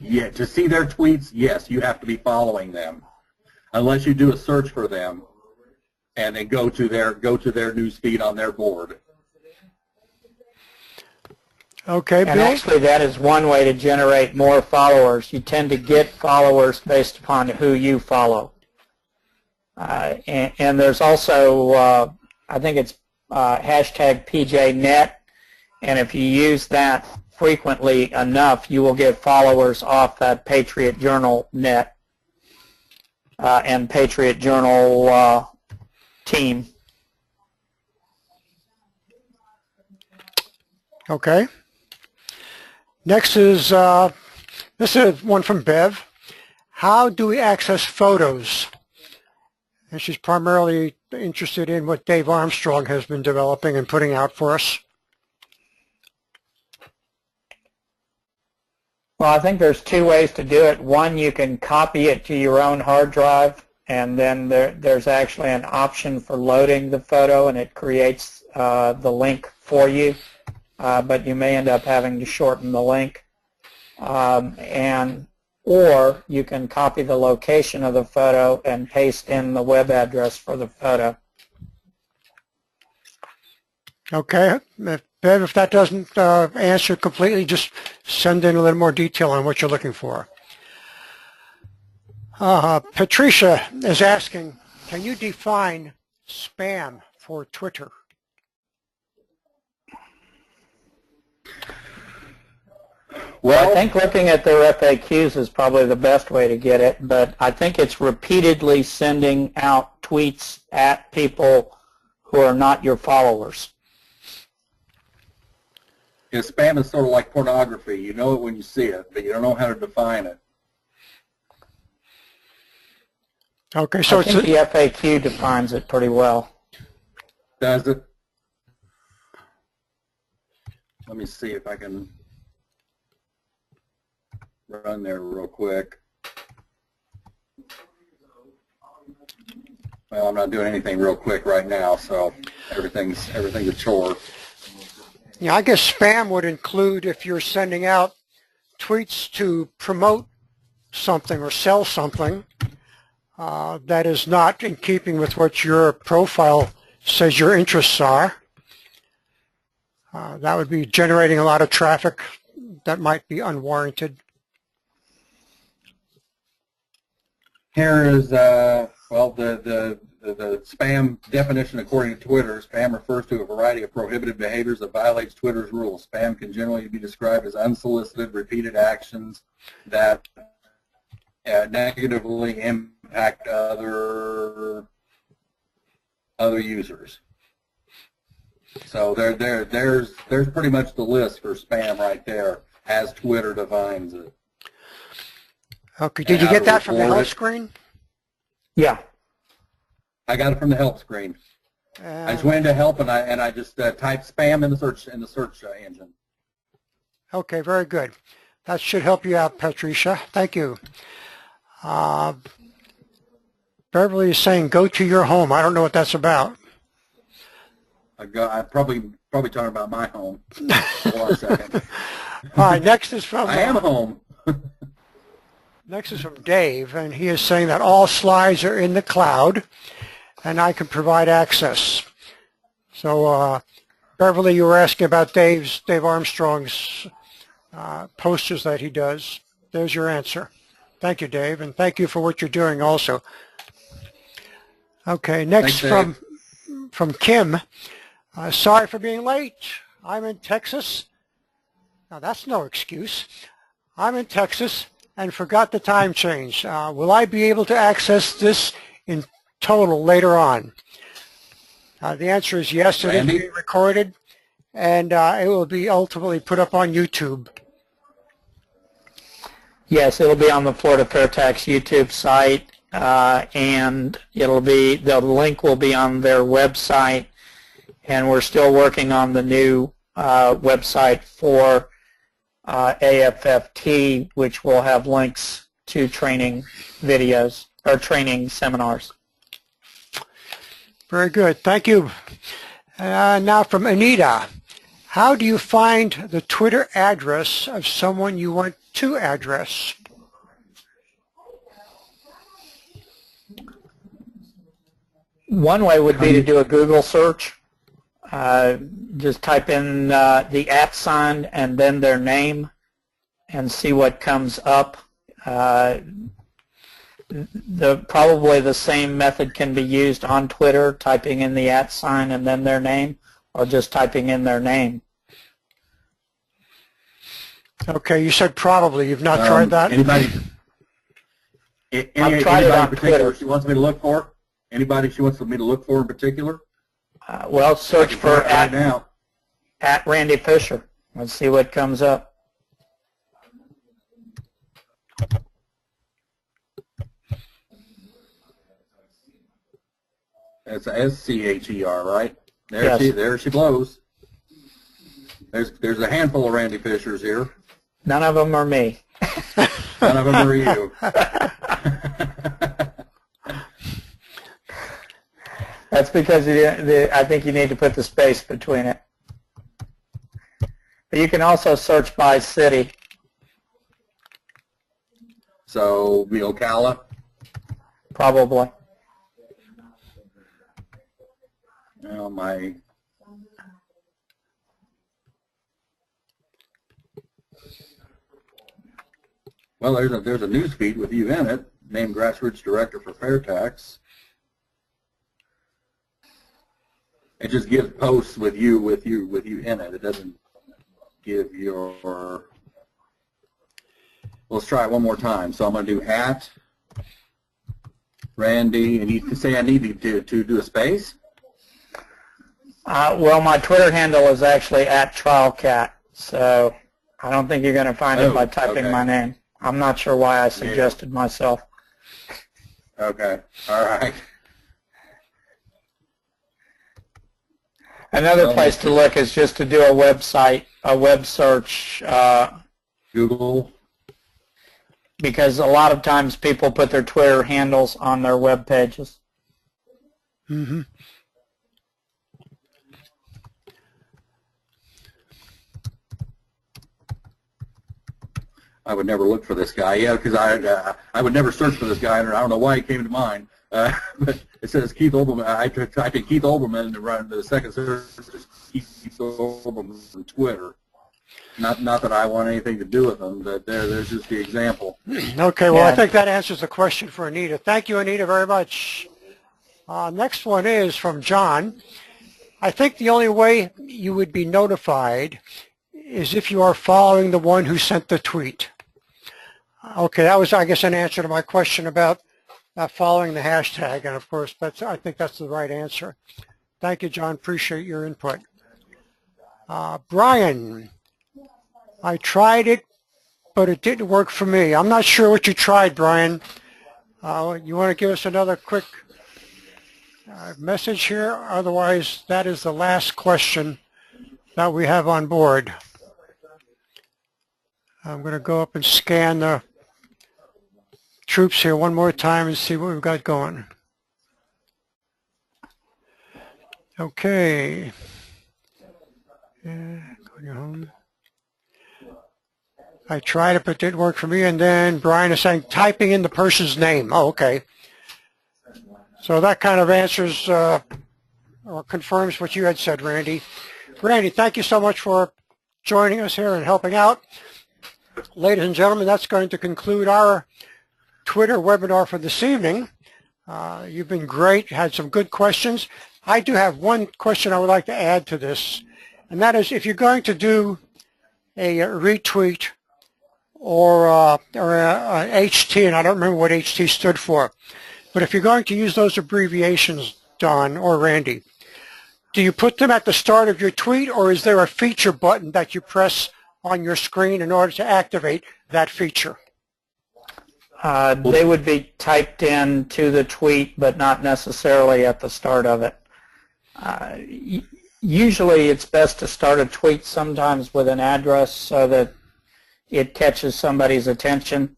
Yeah, to see their tweets, yes, you have to be following them, unless you do a search for them, and then go to their news feed on their board. Okay, Bill. And actually, that is one way to generate more followers. You tend to get followers based upon who you follow, and there's also I think it's hashtag PJNet, and if you use that frequently enough, you will get followers off that Patriot Journal net and Patriot Journal team. Okay. Next is, this is one from Bev. How do we access photos? And she's primarily interested in what Dave Armstrong has been developing and putting out for us. Well, I think there's two ways to do it. One, you can copy it to your own hard drive, and then there's actually an option for loading the photo, and it creates the link for you, but you may end up having to shorten the link. Or you can copy the location of the photo and paste in the web address for the photo. Okay. Bev, if that doesn't answer completely, just send in a little more detail on what you're looking for. Patricia is asking, can you define spam for Twitter? Well, I think looking at their FAQs is probably the best way to get it, but I think it's repeatedly sending out tweets at people who are not your followers. Yeah, spam is sort of like pornography. You know it when you see it, but you don't know how to define it. Okay, so I think the FAQ defines it pretty well. Does it? Let me see if I can run there real quick. Well, I'm not doing anything real quick right now, so everything's a chore. Yeah, I guess spam would include if you're sending out tweets to promote something or sell something that is not in keeping with what your profile says your interests are. That would be generating a lot of traffic that might be unwarranted. Here is, well, the spam definition according to Twitter. Spam refers to a variety of prohibited behaviors that violates Twitter's rules. Spam can generally be described as unsolicited, repeated actions that negatively impact other users. So there's pretty much the list for spam right there, as Twitter defines it. Okay, did you get that from the help screen? Yeah. I got it from the help screen. I just went into help and I just typed spam in the search engine. Okay, very good. That should help you out, Patricia. Thank you. Beverly is saying, "Go to your home." I don't know what that's about. I'm probably talking about my home. Hold on a second. All right, next is from. I am home. Next is from Dave, and he is saying that all slides are in the cloud, and I can provide access. So, Beverly, you were asking about Dave Armstrong's posters that he does. There's your answer. Thank you, Dave, and thank you for what you're doing also. Okay, next Thanks, from Kim. Sorry for being late. I'm in Texas. Now, that's no excuse. I'm in Texas and forgot the time change. Will I be able to access this in total later on? The answer is yes. It is being recorded, and it will be ultimately put up on YouTube. Yes, it'll be on the Florida FairTax YouTube site, and the link will be on their website, and we're still working on the new website for AFFT, which will have links to training videos or training seminars. Very good. Thank you. Now from Anita. How do you find the Twitter address of someone you want to address? One way would be to do a Google search. Just type in the @ sign and then their name and see what comes up. Probably the same method can be used on Twitter, typing in the @ sign and then their name, or just typing in their name. Okay, you said probably. You've not tried that? I've tried it on Twitter. She wants me to look for? Anybody she wants me to look for in particular? Well, search for right now. @ Randy Fisher. Let's see what comes up. It's SCHER, right? Yes. There she blows. There's a handful of Randy Fishers here. None of them are me. None of them are you. That's because I think you need to put the space between it. But you can also search by city. So, the Ocala? Probably. Oh, my. Well, there's a news feed with you in it, named Grassroots Director for FairTax. It just gives posts with you in it. It doesn't give your. Let's try it one more time. So I'm going to do @ Randy, and you can say I need to do a space. Well, my Twitter handle is actually @TrialCat, so I don't think you're going to find it by typing my name. I'm not sure why I suggested myself. Okay. All right. Another place to look is just to do a website, a web search, Google. because a lot of times people put their Twitter handles on their web pages. Mm-hmm. I would never look for this guy. Yeah, because I would never search for this guy, and I don't know why he came to mind. But it says Keith Olbermann. I typed in Keith Olbermann and run the second search is Keith Olbermann from Twitter. Not that I want anything to do with him, but there's just the example. Okay, well, I think that answers the question for Anita. Thank you, Anita, very much. Next one is from John. I think the only way you would be notified is if you are following the one who sent the tweet. Okay, that was, I guess, an answer to my question about following the hashtag, and of course, I think that's the right answer. Thank you, John. Appreciate your input. Brian, I tried it, but it didn't work for me. I'm not sure what you tried, Brian. You want to give us another quick message here? Otherwise, that is the last question that we have on board. I'm going to go up and scan the troops here one more time and see what we've got going. Okay. Go home. I tried it, but it didn't work for me. And then Brian is saying typing in the person's name. Oh, okay. So that kind of answers or confirms what you had said, Randy. Randy, thank you so much for joining us here and helping out. Ladies and gentlemen, that's going to conclude our Twitter webinar for this evening. You've been great, had some good questions. I do have one question I would like to add to this, and that is if you're going to do a retweet or a HT, and I don't remember what HT stood for, but if you're going to use those abbreviations, Don or Randy, do you put them at the start of your tweet, or is there a feature button that you press on your screen in order to activate that feature? They would be typed in to the tweet, but not necessarily at the start of it. Usually it's best to start a tweet sometimes with an address so that it catches somebody's attention,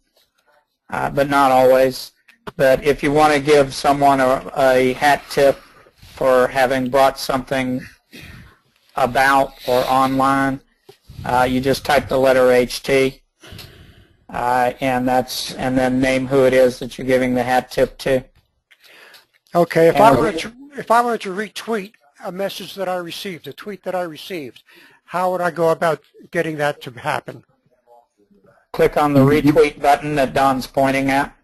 but not always. But if you want to give someone a hat tip for having brought something about or online, you just type the letter HT, and then name who it is that you're giving the hat tip to. Okay, if I wanted to retweet a message that I received, a tweet that I received, how would I go about getting that to happen? Click on the retweet button that Don's pointing at.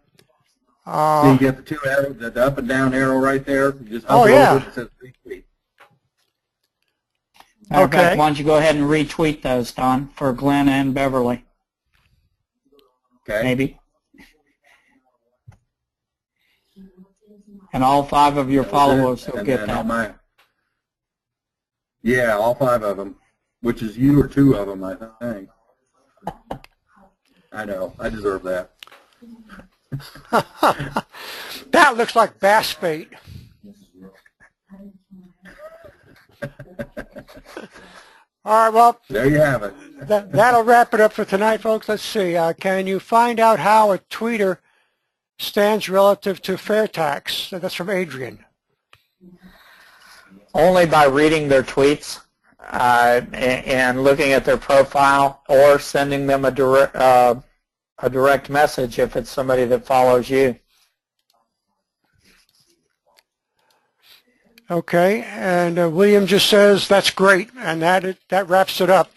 So you get the two arrows, the up and down arrow right there. You just hover over it, it says retweet. Okay. Why don't you go ahead and retweet those, Don, for Glenn and Beverly? Okay. Maybe. And all 5 of your followers will get that. Yeah, all 5 of them, which is you or 2 of them, I think. I know. I deserve that. That looks like bass bait. All right, well, there you have it. That'll wrap it up for tonight, folks. Let's see. Can you find out how a tweeter stands relative to FairTax? That's from Adrian. Only by reading their tweets and looking at their profile, or sending them a direct message if it's somebody that follows you. Okay, and William just says that's great, and that wraps it up.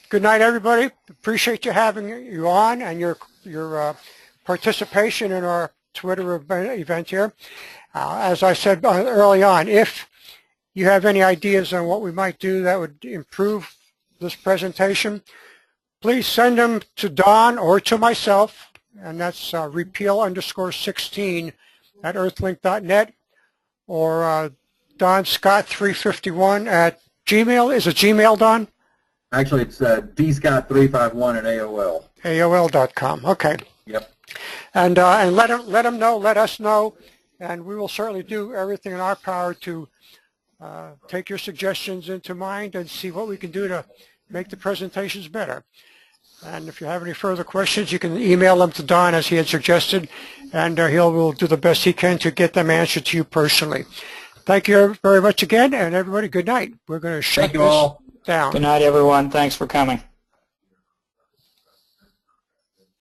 Good night, everybody. Appreciate you having you on and your participation in our Twitter event here. As I said early on, if you have any ideas on what we might do that would improve this presentation, please send them to Don or to myself, and that's repeal_16 at earthlink.net, or Don Scott 351 at Gmail. Is it Gmail, Don? Actually, it's dscott351 at AOL. AOL.com. Okay. Yep. And let them know, let us know, and we will certainly do everything in our power to take your suggestions into mind and see what we can do to make the presentations better. And if you have any further questions, you can email them to Don as he had suggested, and he will do the best he can to get them answered to you personally. Thank you very much again, and everybody, good night. We're going to shut this down. Good night, everyone. Thanks for coming.